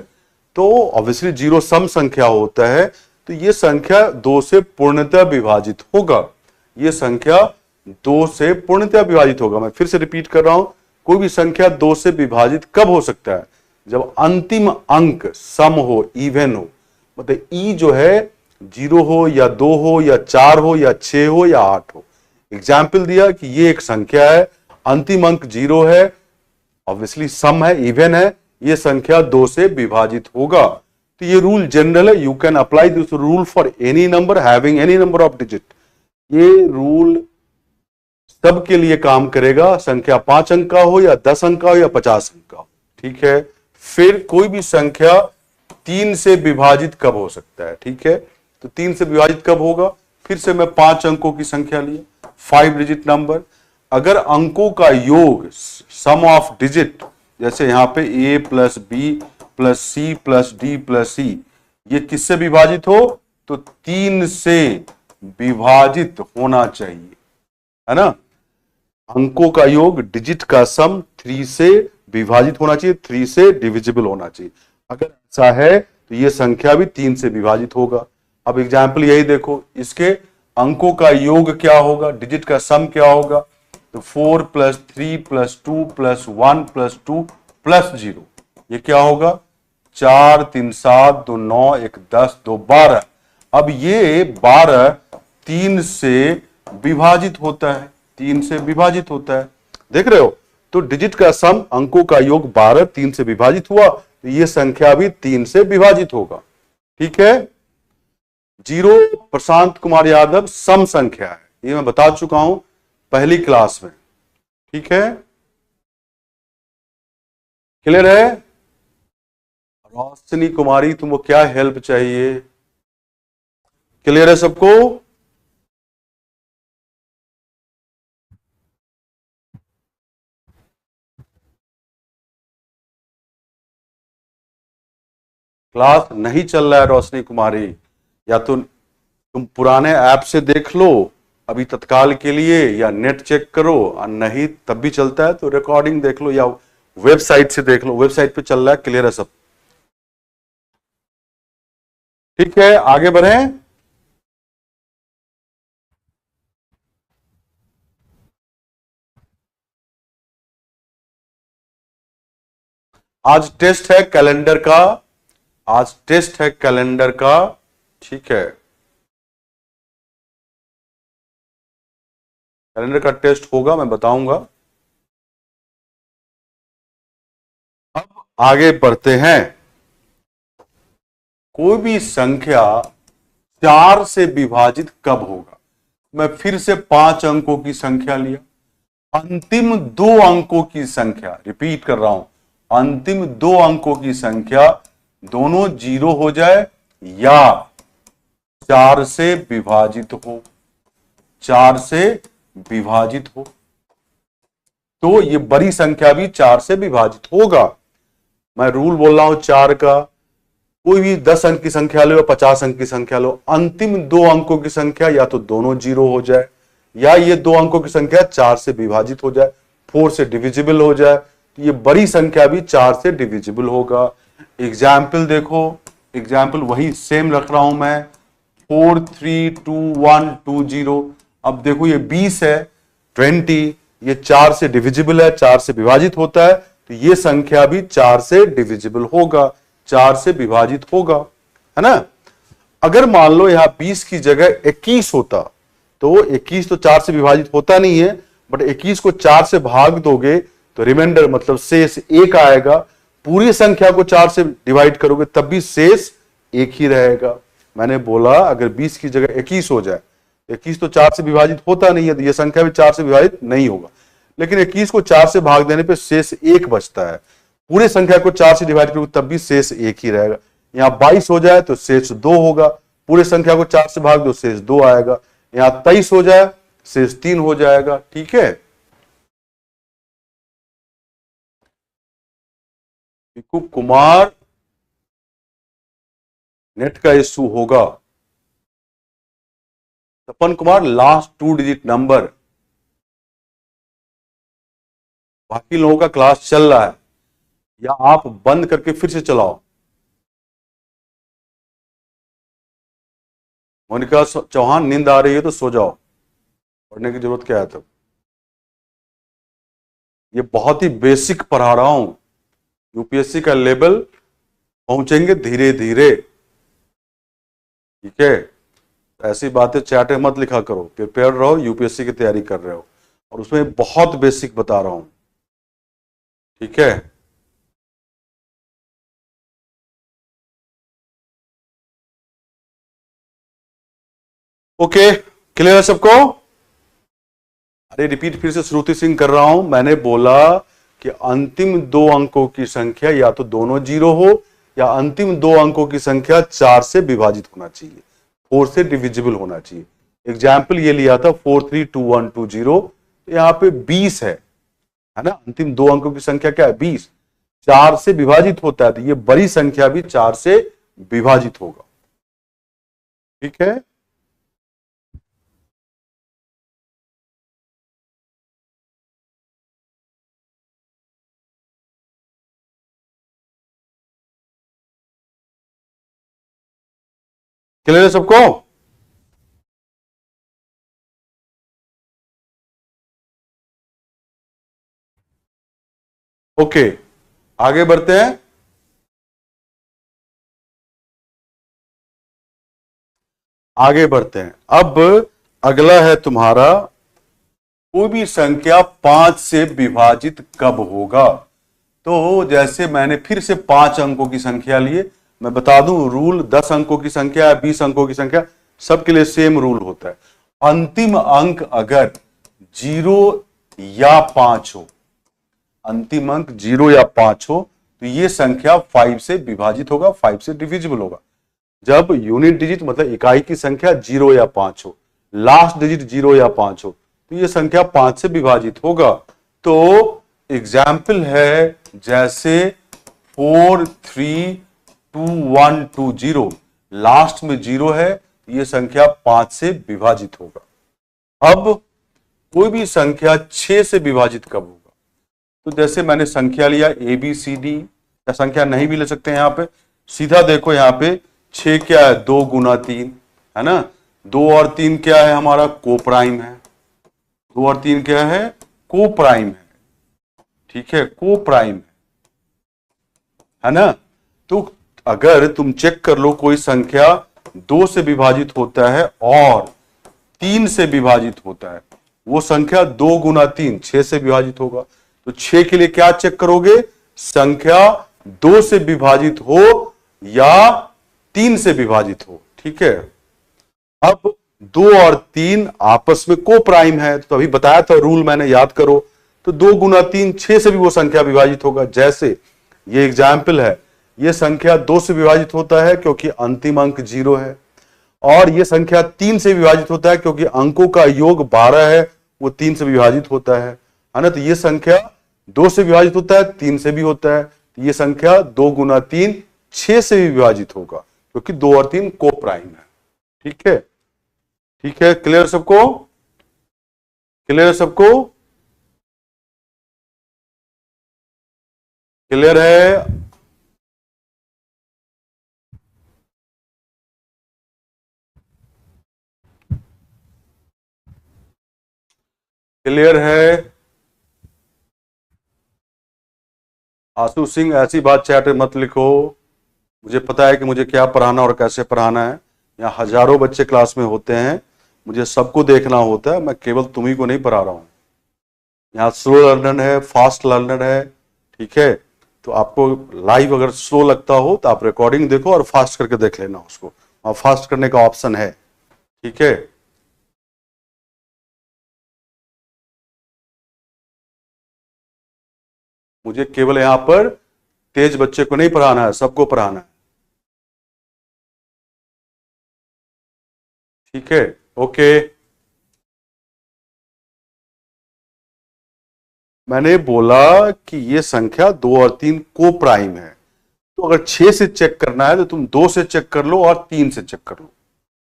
S1: तो ऑब्वियसली 0 सम संख्या होता है, तो ये संख्या 2 से पूर्णतः विभाजित होगा। ये संख्या 2 से पूर्णतः विभाजित होगा। मैं फिर से रिपीट कर रहा हूं, कोई भी संख्या 2 से विभाजित कब हो सकता है? जब अंतिम अंक सम हो, इवन हो। मतलब ई जो है 0 हो या 2 हो या 4 हो या 6 हो या 8 हो, एग्जाम्पल दिया कि ये एक संख्या है, अंतिम अंक 0 है, ऑब्वियसली सम है, इवन है, ये संख्या 2 से विभाजित होगा। तो ये रूल जनरल है, you can apply this rule for any number having any number of digit. ये रूल सबके लिए काम करेगा, संख्या 5 अंक का हो या 10 अंक का हो या 50 अंक का हो, ठीक है। फिर कोई भी संख्या 3 से विभाजित कब हो सकता है, ठीक है। तो 3 से विभाजित कब होगा, फिर से मैं 5 अंकों की संख्या लिया, 5 डिजिट नंबर। अगर अंकों का योग, सम ऑफ डिजिट, जैसे यहां पे a plus B plus C plus D plus C, ये किससे विभाजित हो, तो 3 से विभाजित होना चाहिए, है ना। अंकों का योग, डिजिट का सम 3 से विभाजित होना चाहिए, 3 से डिविजिबल होना चाहिए। अगर ऐसा है तो ये संख्या भी 3 से विभाजित होगा। अब एग्जाम्पल यही देखो, इसके अंकों का योग क्या होगा, डिजिट का सम क्या होगा, तो 4 plus 3 plus 2 plus 1 plus 2 plus 0, ये क्या होगा, 4 3 7 2 9 1 10 2 12। अब ये 12 3 से विभाजित होता है, 3 से विभाजित होता है, देख रहे हो। तो डिजिट का सम, अंकों का योग 12 3 से विभाजित हुआ, तो ये संख्या भी 3 से विभाजित होगा, ठीक है। 0 प्रशांत कुमार यादव सम संख्या है, ये मैं बता चुका हूं पहली क्लास में, ठीक है। क्लियर है। रोशनी कुमारी, तुमको क्या हेल्प चाहिए, क्लियर है सबको। क्लास नहीं चल रहा है रोशनी कुमारी, या तो तुम पुराने ऐप से देख लो अभी तत्काल के लिए, या नेट चेक करो, और नहीं तब भी चलता है तो रिकॉर्डिंग देख लो या वेबसाइट से देख लो, वेबसाइट पे चल रहा है, क्लियर है सब, ठीक है। आगे बढ़ें। आज टेस्ट है कैलेंडर का, आज टेस्ट है कैलेंडर का, ठीक है। कैलेंडर का टेस्ट होगा, मैं बताऊंगा। अब आगे बढ़ते हैं। कोई भी संख्या 4 से विभाजित कब होगा, मैं फिर से 5 अंकों की संख्या लिया, अंतिम 2 अंकों की संख्या, रिपीट कर रहा हूं, अंतिम 2 अंकों की संख्या दोनों 0 हो जाए या 4 से विभाजित हो, 4 से विभाजित हो, तो ये बड़ी संख्या भी 4 से विभाजित होगा। मैं रूल बोल रहा हूं 4 का, कोई भी 10 अंक की संख्या लो या 50 अंक की संख्या लो, अंतिम 2 अंकों की संख्या या तो दोनों 0 हो जाए या ये 2 अंकों की संख्या 4 से विभाजित हो जाए, 4 से डिविजिबल हो जाए, तो ये बड़ी संख्या भी 4 से डिविजिबल होगा। एग्जाम्पल देखो, एग्जाम्पल वही सेम रख रहा हूं मैं, 4 3 2 1 2 0। अब देखो ये 20 है, 20, ये 4 से डिविजिबल है, 4 से विभाजित होता है, तो ये संख्या भी 4 से डिविजिबल होगा, 4 से विभाजित होगा, है ना। अगर मान लो यहां 20 की जगह 21 होता, तो 21 तो 4 से विभाजित होता नहीं है, बट 21 को 4 से भाग दोगे तो रिमाइंडर मतलब शेष 1 आएगा, पूरी संख्या को 4 से डिवाइड करोगे तब भी शेष 1 ही रहेगा। मैंने बोला अगर 20 की जगह 21 हो जाए, 21 तो 4 से विभाजित होता नहीं है, तो यह संख्या भी 4 से विभाजित नहीं होगा, लेकिन 21 को 4 से भाग देने पे शेष 1 बचता है, पूरे संख्या को 4 से डिवाइड करोगे तब भी शेष 1 ही रहेगा। यहां 22 हो जाए तो शेष 2 होगा, पूरे संख्या को 4 से भाग दो शेष 2 आएगा, यहां 23 हो जाए शेष 3 हो जाएगा, ठीक है। कुमार नेट का इश्यू होगा, तपन कुमार लास्ट 2 डिजिट नंबर, बाकी लोगों का क्लास चल रहा है या आप बंद करके फिर से चलाओ। मोनिका चौहान नींद आ रही है तो सो जाओ, पढ़ने की जरूरत क्या है तब। ये बहुत ही बेसिक पढ़ा रहा हूं, यूपीएससी का लेवल पहुंचेंगे धीरे धीरे, ठीक है। ऐसी बातें चैट में मत लिखा करो, प्रिपेयर रहो, यूपीएससी की तैयारी कर रहे हो और उसमें बहुत बेसिक बता रहा हूं, ठीक है। ओके, क्लियर है सबको? अरे रिपीट फिर से श्रुति सिंह कर रहा हूं। मैंने बोला कि अंतिम दो अंकों की संख्या या तो दोनों जीरो हो या अंतिम दो अंकों की संख्या 4 से विभाजित होना चाहिए, 4 से डिविजिबल होना चाहिए। एग्जाम्पल ये लिया था 432120, तो यहां पे 20 है ना। अंतिम दो अंकों की संख्या क्या है? 20। 4 से विभाजित होता है तो ये बड़ी संख्या भी 4 से विभाजित होगा, ठीक है। क्लियर है सबको? ओके, आगे बढ़ते हैं। आगे बढ़ते हैं। अब अगला है तुम्हारा, कोई भी संख्या 5 से विभाजित कब होगा। तो जैसे मैंने फिर से 5 अंकों की संख्या लिए, मैं बता दूं रूल, 10 अंकों की संख्या, 20 अंकों की संख्या, सबके लिए सेम रूल होता है। अंतिम अंक अगर 0 या 5 हो, अंतिम अंक 0 या 5 हो, तो ये संख्या 5 से विभाजित होगा, 5 से डिविजिबल होगा। जब यूनिट डिजिट मतलब इकाई की संख्या 0 या 5 हो, लास्ट डिजिट 0 या 5 हो, तो ये संख्या 5 से विभाजित होगा। तो एग्जाम्पल है जैसे 432120, लास्ट में 0 है, ये संख्या 5 से विभाजित होगा। अब कोई भी संख्या 6 से विभाजित कब होगा। तो जैसे मैंने संख्या लिया ABCD, या संख्या नहीं भी ले सकते हैं, यहां पे सीधा देखो, यहां पे 6 क्या है? 2 गुना 3 है ना। 2 और 3 क्या है? हमारा को प्राइम है। 2 और 3 क्या है? को प्राइम है, ठीक है, को प्राइम है ना। तो अगर तुम चेक कर लो कोई संख्या 2 से विभाजित होता है और 3 से विभाजित होता है, वो संख्या 2 गुना 3 6 से विभाजित होगा। तो 6 के लिए क्या चेक करोगे? संख्या 2 से विभाजित हो या 3 से विभाजित हो, ठीक है। अब 2 और 3 आपस में को प्राइम है, तो अभी बताया था रूल, मैंने याद करो। तो 2 गुना 3 6 से भी वो संख्या विभाजित होगा। जैसे ये एग्जाम्पल है, ये संख्या 2 से विभाजित होता है क्योंकि अंतिम अंक 0 है, और ये संख्या 3 से विभाजित होता है क्योंकि अंकों का योग 12 है, वो 3 से विभाजित होता है ना। तो ये संख्या 2 से विभाजित होता है, 3 से भी होता है। तो ये संख्या 2 गुना 3 6 से भी विभाजित होगा क्योंकि 2 और 3 को प्राइम है, ठीक है। ठीक है, क्लियर सबको? क्लियर है सबको? क्लियर है? क्लियर है? आशु सिंह, ऐसी बात चैट में मत लिखो। मुझे पता है कि मुझे क्या पढ़ाना और कैसे पढ़ाना है। यहाँ हजारों बच्चे क्लास में होते हैं, मुझे सबको देखना होता है, मैं केवल तुम्ही को नहीं पढ़ा रहा हूँ। यहाँ स्लो लर्नर है, फास्ट लर्नर है, ठीक है। तो आपको लाइव अगर स्लो लगता हो तो आप रिकॉर्डिंग देखो और फास्ट करके देख लेना उसको, और फास्ट करने का ऑप्शन है, ठीक है। मुझे केवल यहां पर तेज बच्चे को नहीं पढ़ाना है, सबको पढ़ाना है, ठीक है। ओके, मैंने बोला कि ये संख्या 2 और 3 को प्राइम है। तो अगर 6 से चेक करना है तो तुम 2 से चेक कर लो और 3 से चेक कर लो,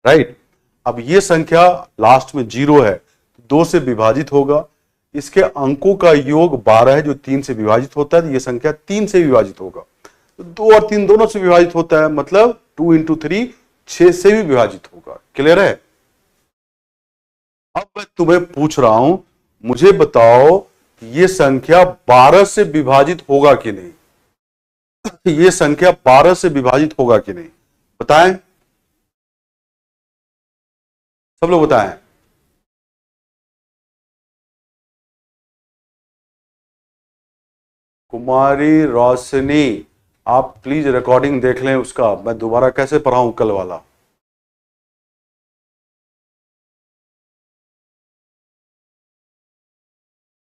S1: राइट। अब ये संख्या लास्ट में 0 है, 2 से विभाजित होगा, इसके अंकों का योग 12 है जो 3 से विभाजित होता है, तो ये संख्या 3 से विभाजित होगा। तो 2 और 3 दोनों से विभाजित होता है, मतलब 2 इंटू 3 6 से भी विभाजित होगा। क्लियर है? अब मैं तुम्हें पूछ रहा हूं, मुझे बताओ ये संख्या 12 से विभाजित होगा कि नहीं। ये संख्या 12 से विभाजित होगा कि नहीं, बताएं। सब लोग बताएं। कुमारी रोशनी, आप प्लीज रिकॉर्डिंग देख लें उसका, मैं दोबारा कैसे पढ़ाऊं कल वाला।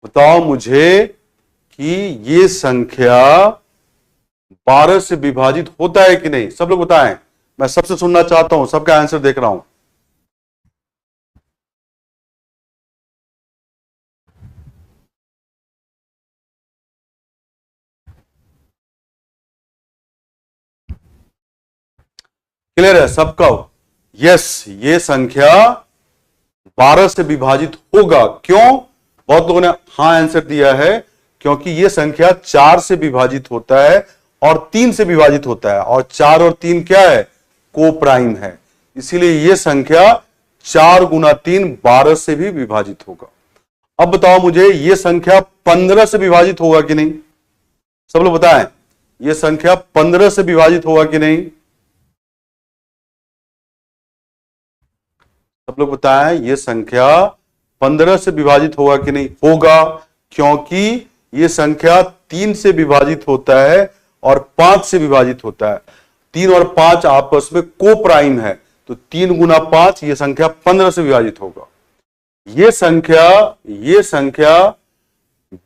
S1: बताओ मुझे कि ये संख्या 12 से विभाजित होता है कि नहीं, सब लोग बताएं। मैं सबसे सुनना चाहता हूं, सबका आंसर देख रहा हूं। क्लियर है सबका? यस, ये संख्या 12 से विभाजित होगा। क्यों? बहुत लोगों ने हाँ आंसर दिया है, क्योंकि यह संख्या 4 से विभाजित होता है और 3 से विभाजित होता है, और 4 और 3 क्या है? को प्राइम है। इसीलिए यह संख्या 4 गुना 3 12 से भी विभाजित होगा। अब बताओ मुझे, यह संख्या 15 से विभाजित होगा कि नहीं? सब लोग बताएं, यह संख्या 15 से विभाजित होगा कि नहीं? सब लोग बताएं, यह संख्या 15 से विभाजित होगा कि नहीं? होगा, क्योंकि यह संख्या 3 से विभाजित होता है और 5 से विभाजित होता है। 3 और 5 आपस में को प्राइम है, तो 3 गुना 5, यह संख्या 15 से विभाजित होगा। यह संख्या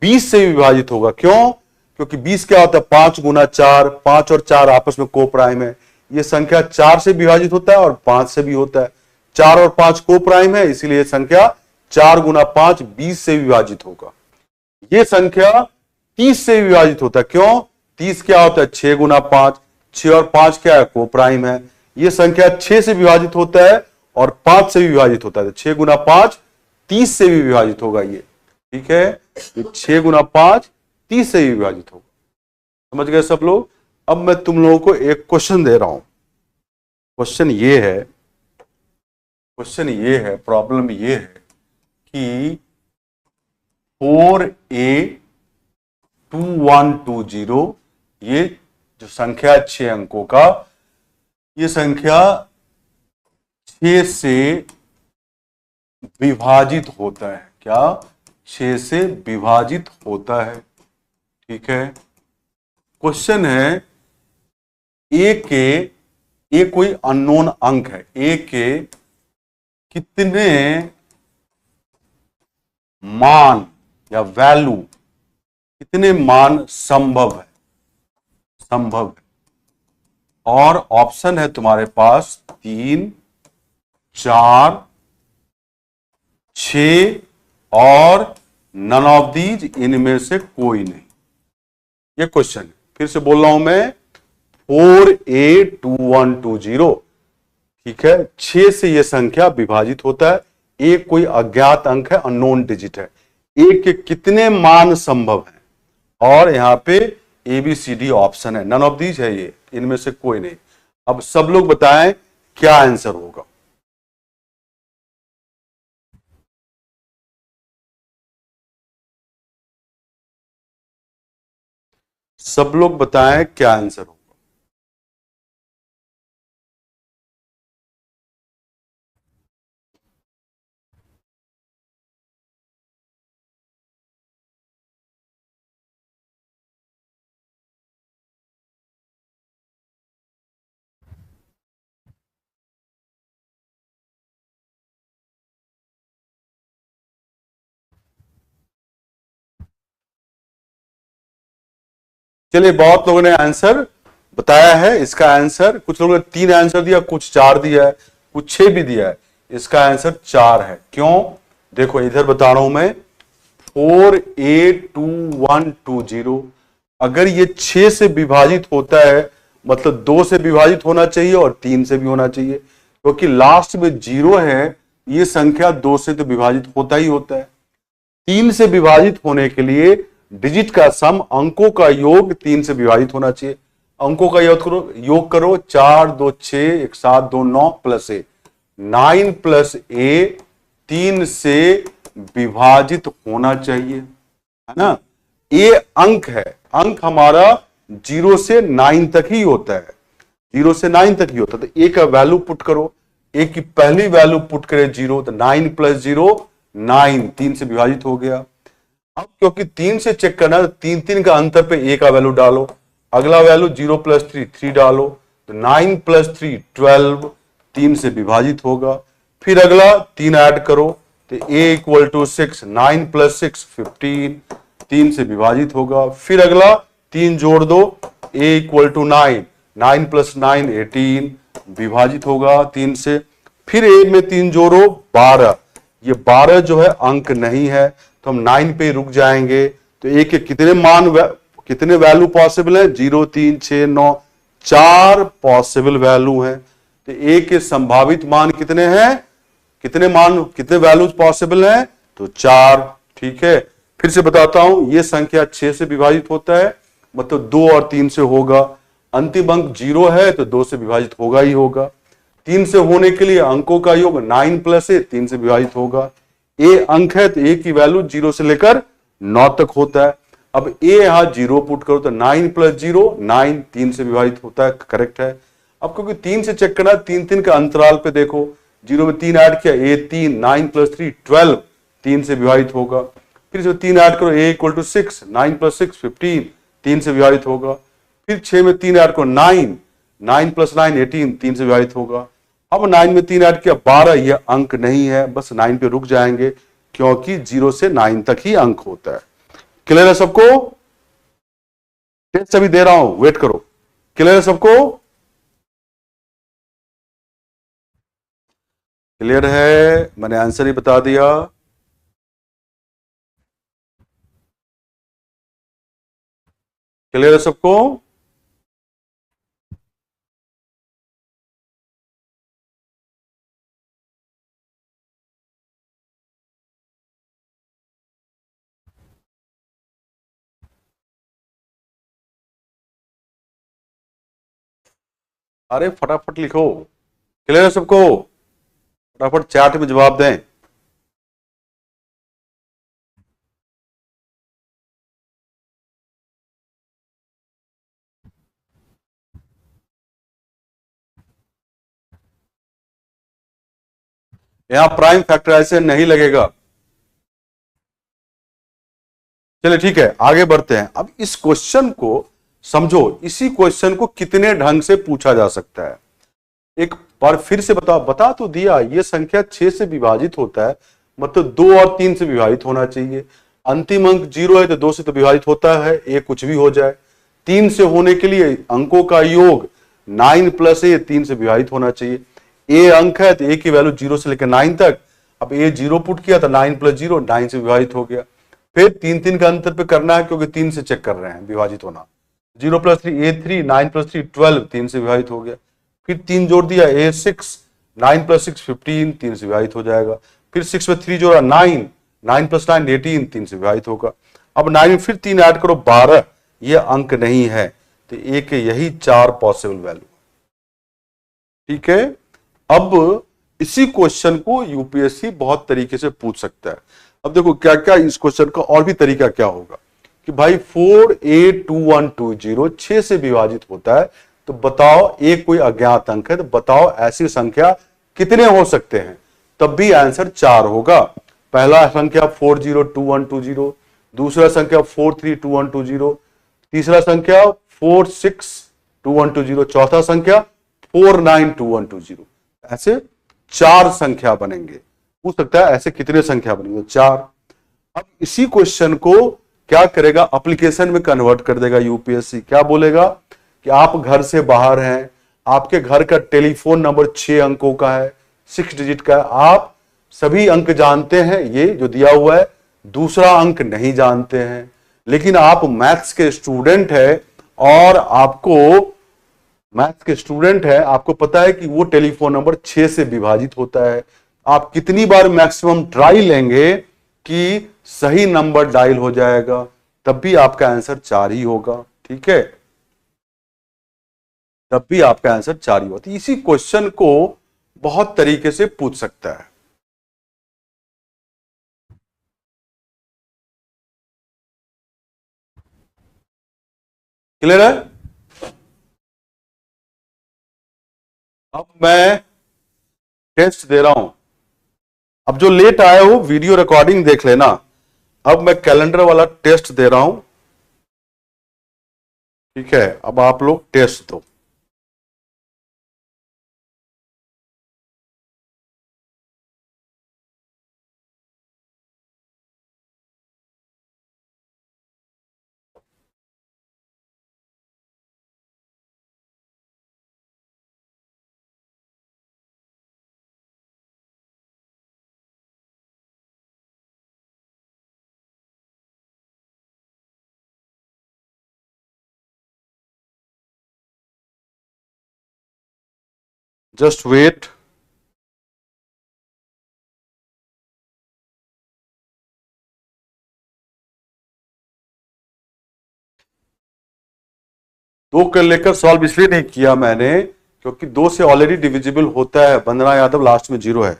S1: 20 से विभाजित होगा। क्यों? क्योंकि 20 क्या होता है? 5 गुना 4, 5 और 4 आपस में को प्राइम है। यह संख्या 4 से विभाजित होता है और 5 से भी होता है। 4 और 5 को प्राइम है, इसीलिए यह संख्या 4 गुना 5 20 से विभाजित होगा। यह संख्या 30 से विभाजित होता है। क्यों? 30 क्या होता है? 6 गुना 5, 6 और 5 क्या है? को प्राइम है। यह संख्या 6 से विभाजित होता है और 5 से भी विभाजित होता है। 6 गुना 5 30 से भी विभाजित होगा ये, ठीक है? 6 गुना 5 30 से भी विभाजित होगा। समझ गए सब लोग? अब मैं तुम लोगों को एक क्वेश्चन दे रहा हूं। क्वेश्चन ये है, प्रॉब्लम ये है कि 4A2120, ये जो संख्या 6 अंकों का, ये संख्या 6 से विभाजित होता है। क्या? 6 से विभाजित होता है, ठीक है? क्वेश्चन है, ए कोई अननोन अंक है, ए के कितने मान या वैल्यू, कितने मान संभव है? और ऑप्शन है तुम्हारे पास 3, 4, 6 और नन ऑफ दीज, इनमें से कोई नहीं। ये क्वेश्चन है, फिर से बोल रहा हूं मैं, 4A2120, ठीक है? 6 से यह संख्या विभाजित होता है। ए कोई अज्ञात अंक है, अननोन डिजिट है। ए के कितने मान संभव हैं? और यहां पे ABCD ऑप्शन है, नन ऑफ दीज है ये, इनमें से कोई नहीं। अब सब लोग बताएं क्या आंसर होगा। सब लोग बताएं क्या आंसर होगा। चलिए, बहुत लोगों ने आंसर बताया है। इसका आंसर, कुछ लोगों ने 3 आंसर दिया, कुछ 4 दिया है, कुछ 6 भी दिया है। इसका आंसर 4 है। क्यों? देखो इधर बता रहा हूं मैं, 4A2120, अगर ये 6 से विभाजित होता है, मतलब 2 से विभाजित होना चाहिए और 3 से भी होना चाहिए, क्योंकि लास्ट में 0 है। ये संख्या 2 से तो विभाजित होता ही होता है। 3 से विभाजित होने के लिए डिजिट का सम, अंकों का योग 3 से विभाजित होना चाहिए। अंकों का योग करो 4 2 6 1 7 2 9 प्लस ए, 9 प्लस ए 3 से विभाजित होना चाहिए, है ना? ए अंक है, अंक हमारा 0 से 9 तक ही होता है, 0 से 9 तक ही होता है। तो ए का वैल्यू पुट करो, ए की पहली वैल्यू पुट करें 0, तो 9 + 0 9, 3 से विभाजित हो गया। अब क्योंकि 3 से चेक करना है, तो 3 का अंतर पे ए का वैल्यू डालो। अगला वैल्यू 0 + 3 3 डालो, तो 9 + 3 12, 3 से विभाजित होगा। फिर अगला 3 ऐड करो, तो a = 6, 9 + 6 15, 3 से विभाजित होगा। फिर अगला 3 जोड़ दो, a = 9, 9 + 9 18, विभाजित होगा 3 से। फिर a में 3 जोड़ो 12, ये 12 जो है अंक नहीं है, तो हम 9 पे रुक जाएंगे। तो a के कितने वैल्यू पॉसिबल है? 0 3 6 9, 4 पॉसिबल वैल्यू है। तो a के संभावित मान कितने हैं? कितने वैल्यूज पॉसिबल हैं? तो 4। ठीक है, फिर से बताता हूं, यह संख्या 6 से विभाजित होता है, मतलब 2 और 3 से होगा। अंतिम अंक 0 है तो 2 से विभाजित होगा ही होगा। 3 से होने के लिए अंकों का योग 9 + a 3 से विभाजित होगा। a अंक है तो a की वैल्यू 0 से लेकर 9 तक होता है। अब a यहां 0 पुट करो, तो 9 + 0 9, 3 से विभाजित होता है, करेक्ट है। अब क्योंकि 3 से चेक करना, 3 का अंतराल पे देखो, 0 में 3 ऐड किया, a 3, 9 + 3 12, 3 से विभाजित होगा। फिर जो 3 ऐड करो, a = 6, 9 + 6 15, 3 से विभाजित होगा। फिर 6 में 3 ऐड करो 9, 9 + 9 18, 3 से विभाजित होगा। अब 9 में 3 ऐड किया 12, यह अंक नहीं है, बस 9 पे रुक जाएंगे, क्योंकि 0 से 9 तक ही अंक होता है। क्लियर है सबको? टेस्ट अभी दे रहा हूं, वेट करो। क्लियर है सबको? क्लियर है? मैंने आंसर ही बता दिया। क्लियर है सबको? अरे फटाफट लिखो। क्लियर है सबको? फटाफट चैट में जवाब दें। यहां प्राइम फैक्टराइजेशन नहीं लगेगा। चलिए ठीक है, आगे बढ़ते हैं। अब इस क्वेश्चन को समझो, इसी क्वेश्चन को कितने ढंग से पूछा जा सकता है। एक बार फिर से बता तो दिया, ये संख्या 6 से विभाजित होता है, मतलब 2 और 3 से विभाजित होना चाहिए। अंतिम अंक 0 है तो 2 से तो विभाजित होता है, ये कुछ भी हो जाए। 3 से होने के लिए अंकों का योग 9 + a 3 से विभाजित होना चाहिए। a अंक है तो a की वैल्यू 0 से लेकर 9 तक। अब a 0 पुट किया तो 9 + 0 9 से विभाजित हो गया। फिर 3 का अंतर पे करना है, क्योंकि 3 से चेक कर रहे हैं विभाजित होना। 0 + 3 a 3, 9 + 3 12, 3 से विभाजित हो गया। फिर 3 जोड़ दिया, a 6, 9 + 6 15, 3 से विभाजित हो जाएगा। फिर 6 में 3 जोड़ा 9, 9 + 9 18, 3 से विभाजित होगा। अब 9 में फिर 3 ऐड करो 12, यह अंक नहीं है, तो a के यही 4 पॉसिबल वैल्यू। ठीक है, अब इसी क्वेश्चन को यूपीएससी बहुत तरीके से पूछ सकता है। अब देखो क्या क्या इस क्वेश्चन का और भी तरीका क्या होगा कि भाई 4a2120 6 से विभाजित होता है, तो बताओ एक कोई अज्ञात अंक है, तो बताओ ऐसी संख्या कितने हो सकते हैं, तब भी आंसर 4 होगा। पहला संख्या 402120, दूसरा संख्या 432120, तीसरा संख्या 462120, चौथा संख्या 492120। ऐसे 4 संख्या बनेंगे। पूछ सकता है ऐसे कितने संख्या बनेंगे? 4। अब इसी क्वेश्चन को क्या करेगा, एप्लीकेशन में कन्वर्ट कर देगा यूपीएससी। क्या बोलेगा कि आप घर से बाहर हैं, आपके घर का टेलीफोन नंबर 6 अंकों का है, 6 डिजिट का है, आप सभी अंक जानते हैं, ये जो दिया हुआ है, दूसरा अंक नहीं जानते हैं, लेकिन आप मैथ्स के स्टूडेंट है और आपको पता है कि वो टेलीफोन नंबर 6 से विभाजित होता है। आप कितनी बार मैक्सिमम ट्राई लेंगे कि सही नंबर डायल हो जाएगा, तब भी आपका आंसर 4 ही होगा। ठीक है, तब भी आपका आंसर 4 ही होता है। इसी क्वेश्चन को बहुत तरीके से पूछ सकता है। क्लियर है? अब मैं टेस्ट दे रहा हूं। अब जो लेट आए हो वीडियो रिकॉर्डिंग देख लेना। अब मैं कैलेंडर वाला टेस्ट दे रहा हूं, ठीक है। अब आप लोग टेस्ट दो। Just wait. दो कर लेकर सॉल्व इसलिए नहीं किया मैंने क्योंकि दो से ऑलरेडी डिविजिबल होता है। वंदना यादव लास्ट में 0 है।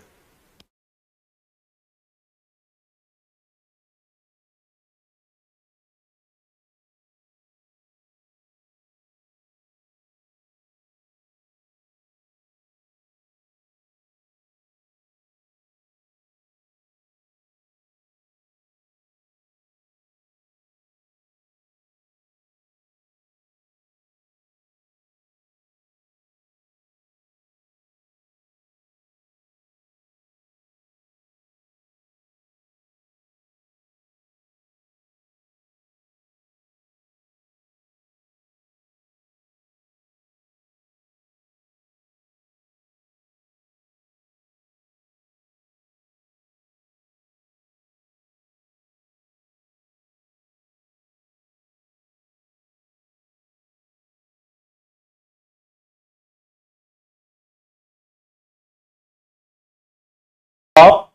S1: आप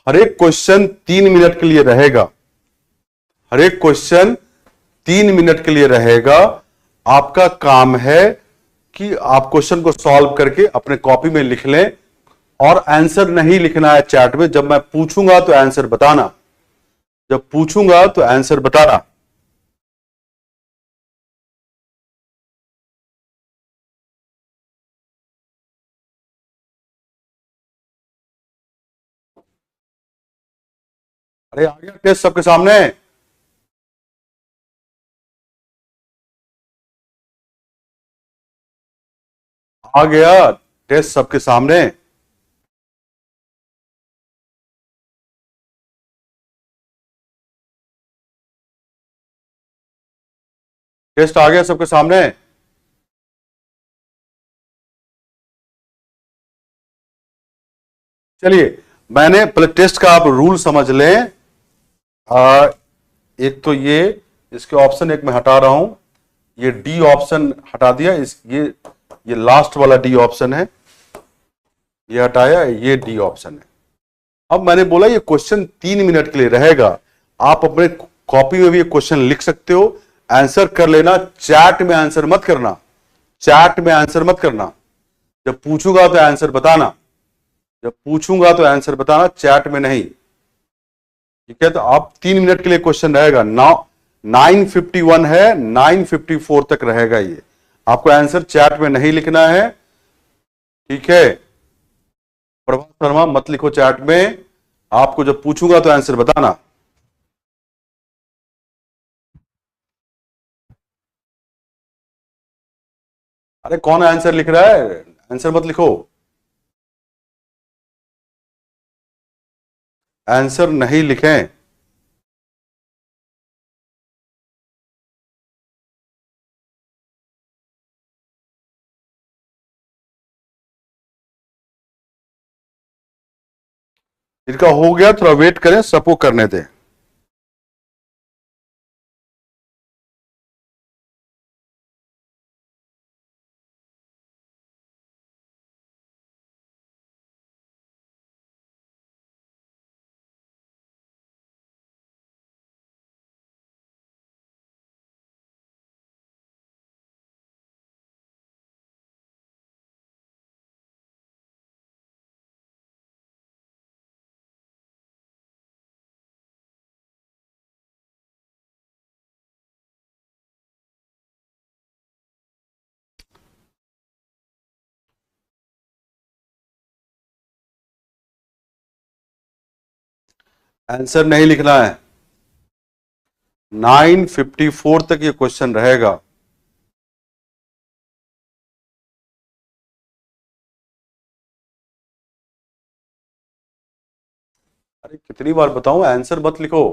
S1: हर एक क्वेश्चन 3 मिनट के लिए रहेगा। हर एक क्वेश्चन 3 मिनट के लिए रहेगा। आपका काम है कि आप क्वेश्चन को सॉल्व करके अपने कॉपी में लिख लें और आंसर नहीं लिखना है चैट में। जब मैं पूछूंगा तो आंसर बताना। जब पूछूंगा तो आंसर बताना। अरे आ गया टेस्ट सबके सामने। आ गया टेस्ट सबके सामने। टेस्ट आ गया सबके सामने। चलिए, मैंने पहले टेस्ट का आप रूल समझ लें। आ, एक तो ये इसके ऑप्शन एक मैं हटा रहा हूं। ये डी ऑप्शन हटा दिया। ये लास्ट वाला डी ऑप्शन है, ये हटाया। ये डी ऑप्शन है। अब मैंने बोला ये क्वेश्चन 3 मिनट के लिए रहेगा। आप अपने कॉपी में भी ये क्वेश्चन लिख सकते हो, आंसर कर लेना। चैट में आंसर मत करना। चैट में आंसर मत करना। जब पूछूंगा तो आंसर बताना। जब पूछूंगा तो आंसर बताना, चैट में नहीं। ठीक है, तो आप 3 मिनट के लिए क्वेश्चन रहेगा। 9:51 है, 9:54 तक रहेगा ये। आपको आंसर चैट में नहीं लिखना है, ठीक है। प्रभात शर्मा मत लिखो चैट में। आपको जब पूछूंगा तो आंसर बताना। अरे कौन आंसर लिख रहा है? आंसर मत लिखो। आंसर नहीं लिखें। इनका हो गया, थोड़ा वेट करें, सबको करने दें। आंसर नहीं लिखना है। 9:54 तक ये क्वेश्चन रहेगा। अरे कितनी बार बताऊं, आंसर मत लिखो।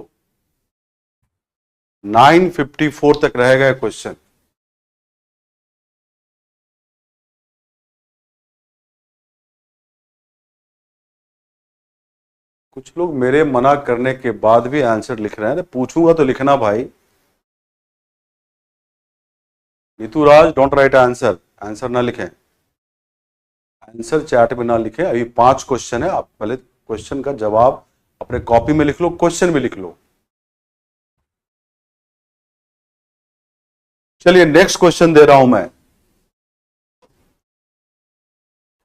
S1: 9:54 तक रहेगा ये क्वेश्चन। कुछ लोग मेरे मना करने के बाद भी आंसर लिख रहे हैं। पूछूंगा तो लिखना भाई। नीतू राज, डोंट राइट आंसर। आंसर ना लिखें, आंसर चैट में ना लिखें। अभी 5 क्वेश्चन है, आप पहले क्वेश्चन का जवाब अपने कॉपी में लिख लो, क्वेश्चन भी लिख लो। चलिए नेक्स्ट क्वेश्चन दे रहा हूं मैं।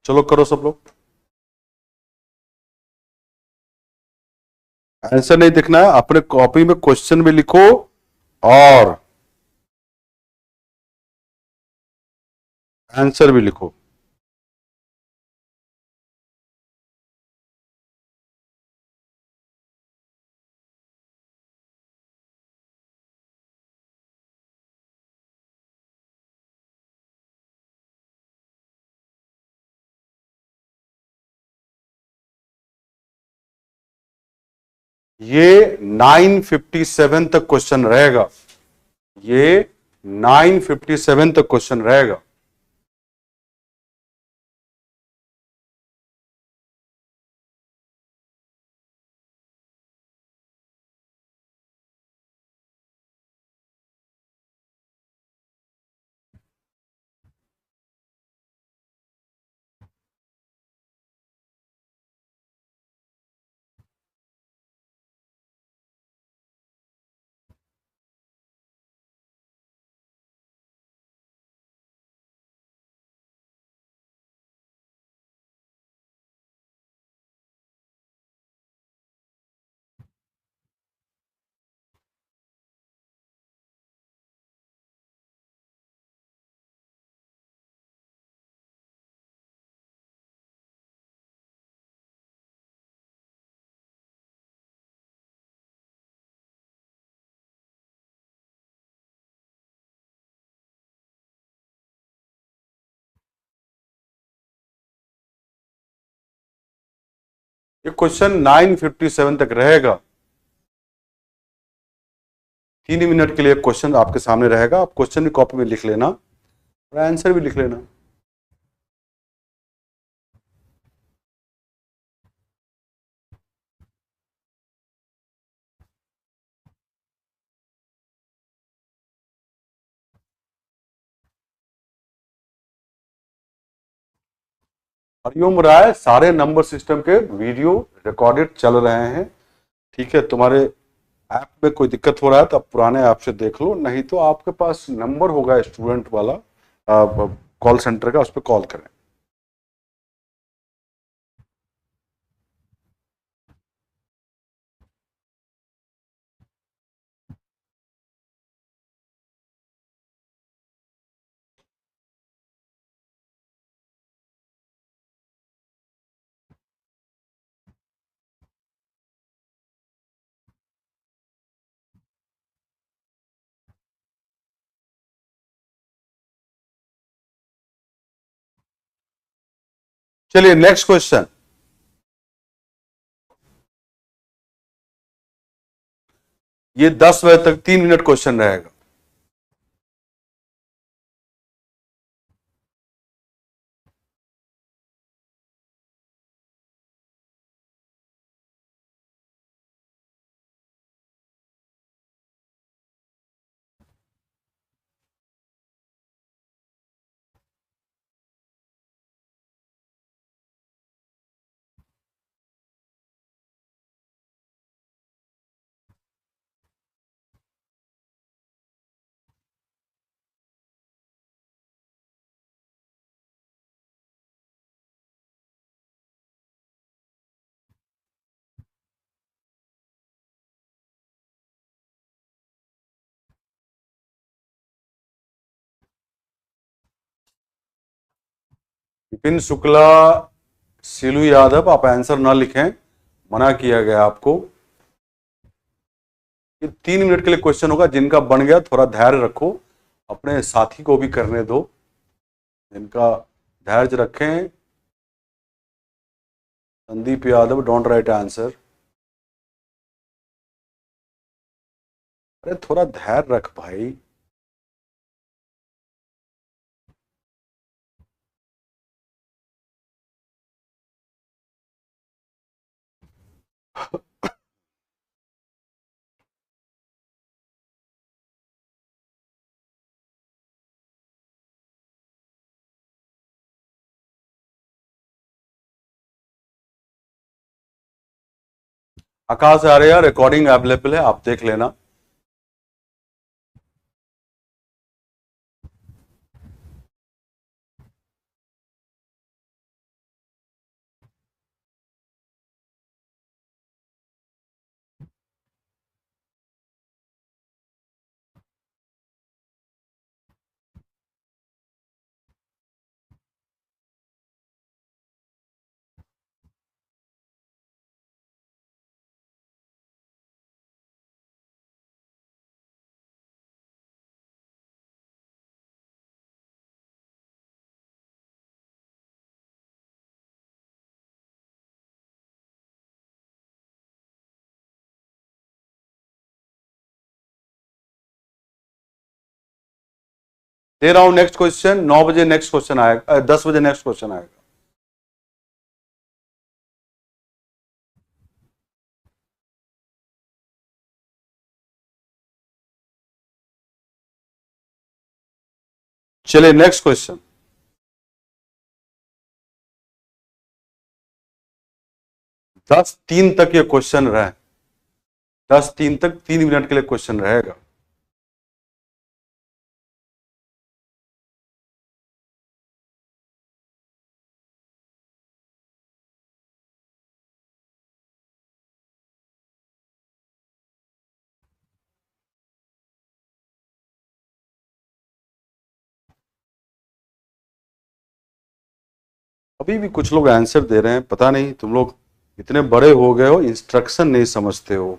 S1: चलो करो सब लोग। आंसर नहीं दिखना है, अपने कॉपी में क्वेश्चन भी लिखो और आंसर भी लिखो। ये 9:57 तक क्वेश्चन रहेगा। ये 9:57 तक क्वेश्चन रहेगा। ये क्वेश्चन 9:57 तक रहेगा। 3 मिनट के लिए क्वेश्चन आपके सामने रहेगा। आप क्वेश्चन भी कॉपी में लिख लेना और आंसर भी लिख लेना। हरिओम राय, सारे नंबर सिस्टम के वीडियो रिकॉर्डेड चल रहे हैं। ठीक है, तुम्हारे ऐप में कोई दिक्कत हो रहा है तो आप पुराने ऐप से देख लो, नहीं तो आपके पास नंबर होगा स्टूडेंट वाला कॉल सेंटर का, उस पर कॉल करें। चलिए नेक्स्ट क्वेश्चन। ये 10 बजे तक 3 मिनट क्वेश्चन रहेगा। विपिन शुक्ला, सीलू यादव, आप आंसर ना लिखें, मना किया गया आपको। ये 3 मिनट के लिए क्वेश्चन होगा। जिनका बन गया थोड़ा धैर्य रखो, अपने साथी को भी करने दो, जिनका धैर्य रखें। Sandeep Yadav, don't write answer. अरे थोड़ा धैर्य रख भाई। आकाश आर्या, रिकॉर्डिंग अवेलेबल है, आप देख लेना। दे रहा हूं नेक्स्ट क्वेश्चन। 9 बजे नेक्स्ट क्वेश्चन आएगा, 10 बजे नेक्स्ट क्वेश्चन आएगा। चलिए नेक्स्ट क्वेश्चन। 10:03 तक ये क्वेश्चन रहे। 10:03 तक 3 मिनट के लिए क्वेश्चन रहेगा। अभी भी कुछ लोग आंसर दे रहे हैं, पता नहीं तुम लोग इतने बड़े हो गए हो, इंस्ट्रक्शन नहीं समझते हो।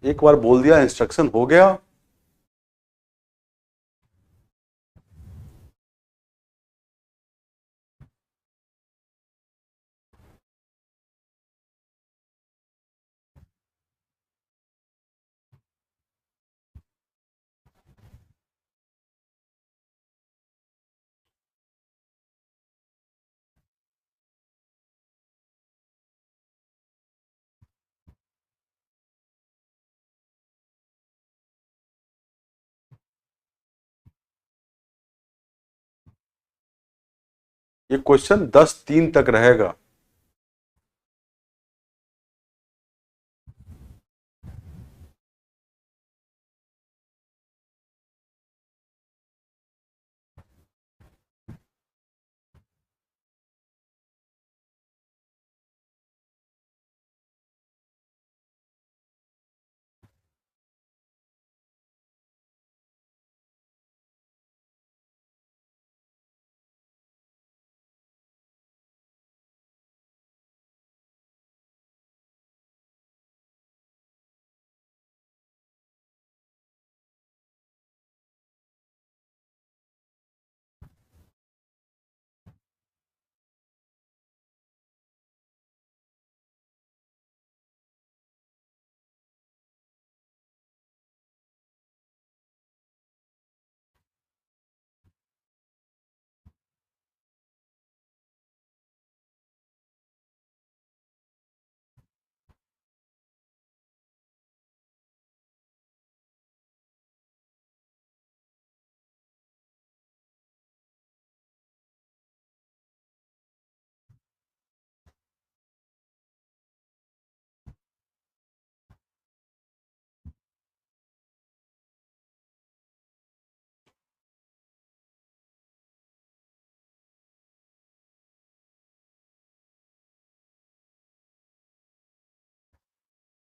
S1: एक बार बोल दिया इंस्ट्रक्शन हो गया। ये क्वेश्चन 10:03 तक रहेगा।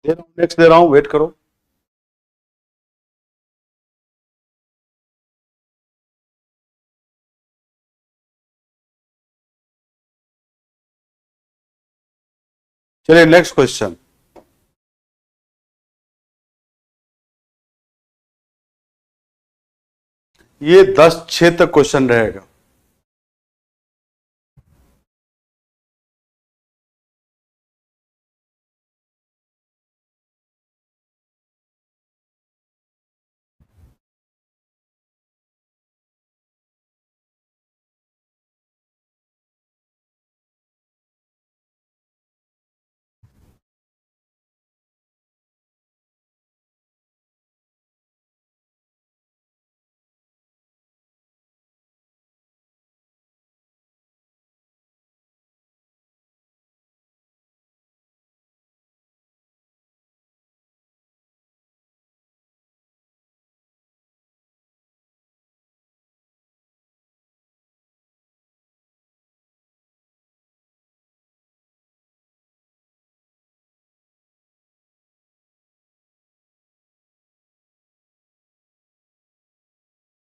S1: दे रहा हूं, नेक्स्ट दे रहा हूं, वेट करो। चलिए नेक्स्ट क्वेश्चन। ये 10/6 तक क्वेश्चन रहेगा।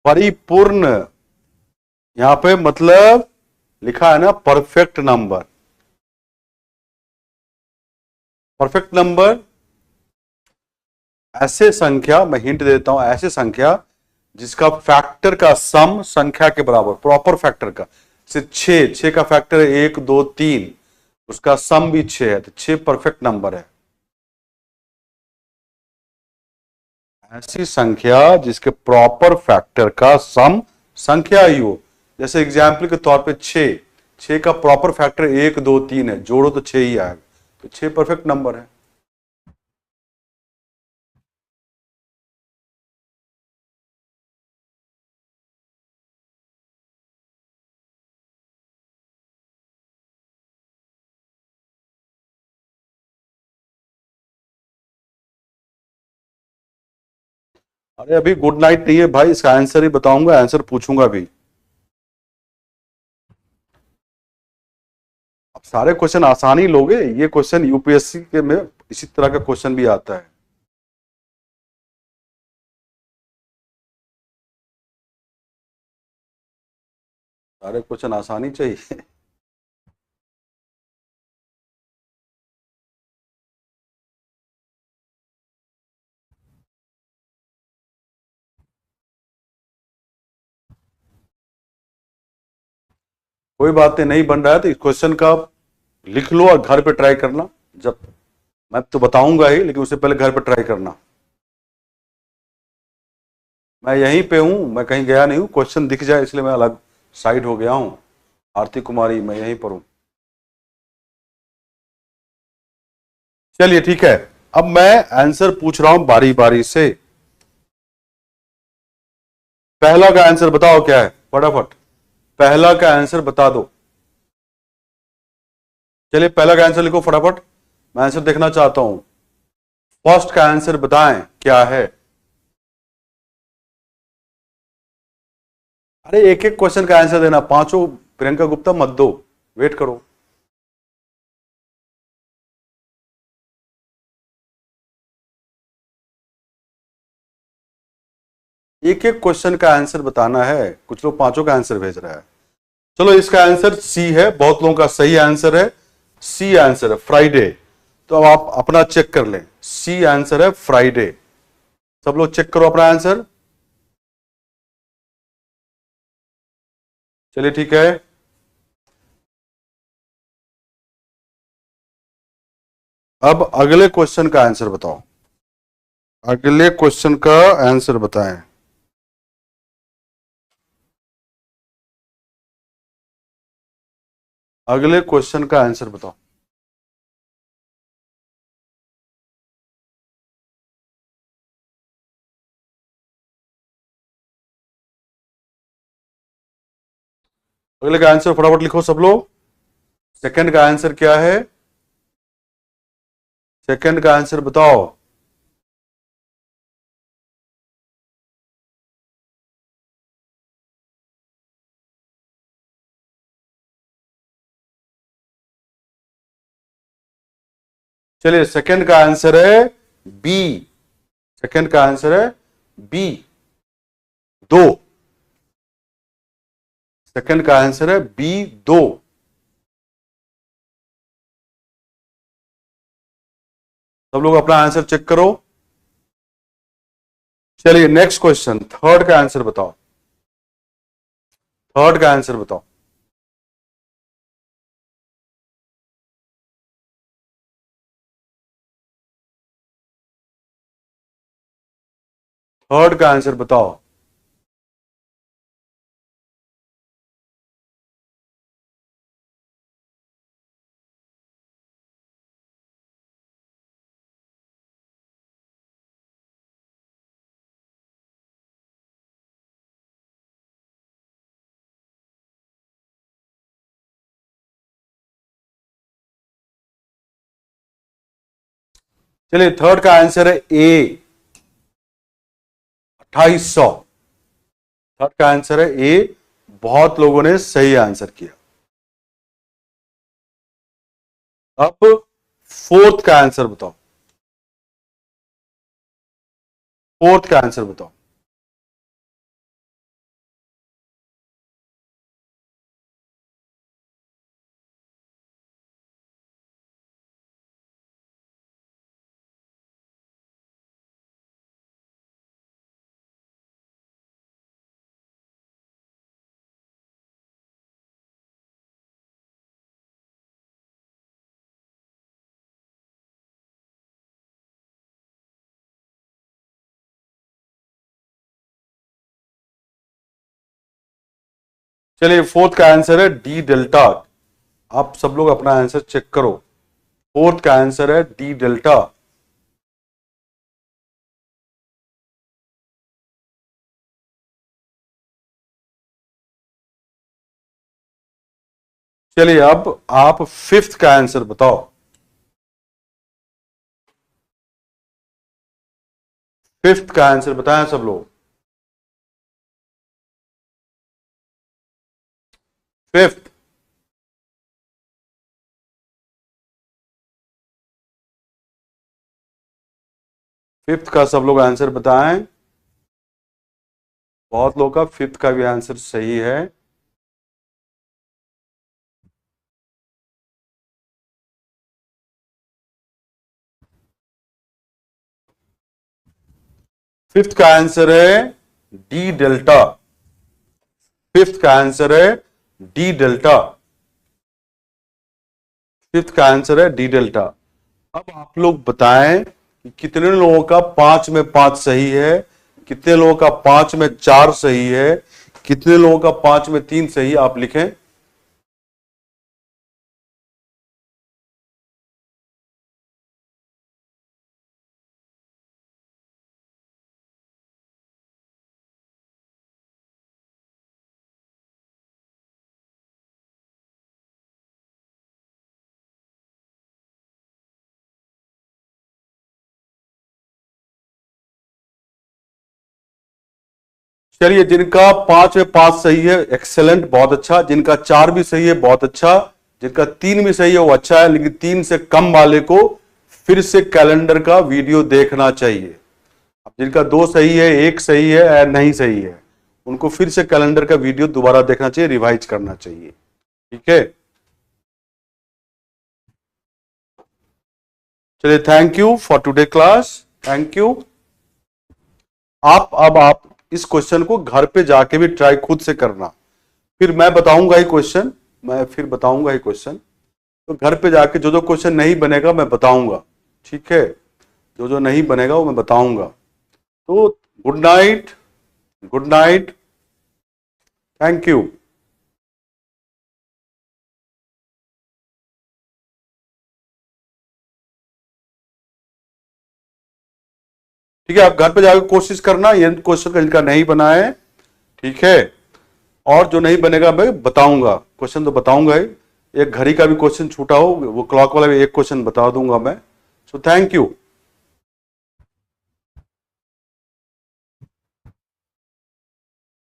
S1: परिपूर्ण, यहां पे मतलब लिखा है ना परफेक्ट नंबर। परफेक्ट नंबर ऐसे संख्या, मैं हिंट देता हूं, ऐसे संख्या जिसका फैक्टर का सम संख्या के बराबर, प्रॉपर फैक्टर का, जैसे 6 का फैक्टर है 1 2 3, उसका सम भी 6 है, तो 6 परफेक्ट नंबर है। ऐसी संख्या जिसके प्रॉपर फैक्टर का सम संख्या ही हो, जैसे एग्जाम्पल के तौर पे 6 का प्रॉपर फैक्टर 1 2 3 है, जोड़ो तो 6 ही आएगा, तो 6 परफेक्ट नंबर है। अरे अभी गुड नाइट नहीं है भाई, इसका आंसर ही बताऊंगा, आंसर पूछूंगा भी। अब सारे क्वेश्चन आसान ही लोगे, ये क्वेश्चन यूपीएससी के में इसी तरह का क्वेश्चन भी आता है। सारे क्वेश्चन आसान ही चाहिए। कोई बात नहीं, नहीं बन रहा है तो इस क्वेश्चन का लिख लो और घर पे ट्राई करना। जब मैं तो बताऊंगा ही, लेकिन उससे पहले घर पे ट्राई करना। मैं यहीं पे हूं, मैं कहीं गया नहीं हूं, क्वेश्चन दिख जाए इसलिए मैं अलग साइड हो गया हूं। आरती कुमारी, मैं यहीं पर हूं। चलिए ठीक है, अब मैं आंसर पूछ रहा हूं बारी बारी से। पहला का आंसर बताओ क्या है, फटाफट पहला का आंसर बता दो। चलिए पहला का आंसर लिखो फटाफट, मैं आंसर देखना चाहता हूं। फर्स्ट का आंसर बताएं क्या है। अरे एक एक क्वेश्चन का आंसर देना, पांचों प्रियंका गुप्ता मत दो, वेट करो। एक एक क्वेश्चन का आंसर बताना है, कुछ लोग पांचों का आंसर भेज रहा है। चलो इसका आंसर सी है, बहुत लोगों का सही आंसर है, सी आंसर है फ्राइडे। तो अब आप अपना चेक कर लें, सी आंसर है फ्राइडे। सब लोग चेक करो अपना आंसर। चलिए ठीक है, अब अगले क्वेश्चन का आंसर बताओ। अगले क्वेश्चन का आंसर बताएं। अगले क्वेश्चन का आंसर बताओ। अगले का आंसर फटाफट लिखो सब लोग। सेकंड का आंसर क्या है, सेकंड का आंसर बताओ। चलिए सेकंड का आंसर है बी, सेकंड का आंसर है बी, 2। सेकंड का आंसर है बी, 2। सब लोग अपना आंसर चेक करो। चलिए नेक्स्ट क्वेश्चन, थर्ड का आंसर बताओ। थर्ड का आंसर बताओ। थर्ड का आंसर बताओ। चलिए, थर्ड का आंसर है ए, 2800। थर्ड का आंसर है ए। बहुत लोगों ने सही आंसर किया। अब फोर्थ का आंसर बताओ। फोर्थ का आंसर बताओ। चलिए, फोर्थ का आंसर है डी डेल्टा। आप सब लोग अपना आंसर चेक करो। फोर्थ का आंसर है डी डेल्टा। चलिए, अब आप फिफ्थ का आंसर बताओ। फिफ्थ का आंसर बताएं सब लोग। फिफ्थ। फिफ्थ का सब लोग आंसर बताएं। बहुत लोगों का फिफ्थ का भी आंसर सही है। फिफ्थ का आंसर है डी डेल्टा। फिफ्थ का आंसर है डी डेल्टा। फिफ्थ का आंसर है डी डेल्टा। अब आप लोग बताएं कि कितने लोगों का 5 में 5 सही है, कितने लोगों का 5 में 4 सही है, कितने लोगों का 5 में 3 सही है, आप लिखें। चलिए, जिनका 5 में 5 सही है, एक्सेलेंट, बहुत अच्छा। जिनका 4 भी सही है, बहुत अच्छा। जिनका 3 भी सही है, वो अच्छा है। लेकिन 3 से कम वाले को फिर से कैलेंडर का वीडियो देखना चाहिए। अब जिनका 2 सही है, 1 सही है या नहीं सही है, उनको फिर से कैलेंडर का वीडियो दोबारा देखना चाहिए, रिवाइज करना चाहिए। ठीक है। चलिए, thank you for today class. Thank you. अब आप इस क्वेश्चन को घर पे जाके भी ट्राई खुद से करना। फिर मैं बताऊंगा ही क्वेश्चन, मैं फिर बताऊंगा ही क्वेश्चन। तो घर पे जाके जो जो क्वेश्चन नहीं बनेगा मैं बताऊंगा। ठीक है, जो जो नहीं बनेगा वो मैं बताऊंगा। तो good night, good night, thank you. ठीक है, आप घर पे जाकर कोशिश करना, ये क्वेश्चन का जिनका नहीं बना है। ठीक है, और जो नहीं बनेगा मैं बताऊंगा, क्वेश्चन तो बताऊंगा ही। एक घड़ी का भी क्वेश्चन छूटा हो, वो क्लॉक वाला भी एक क्वेश्चन बता दूंगा मैं। So thank you.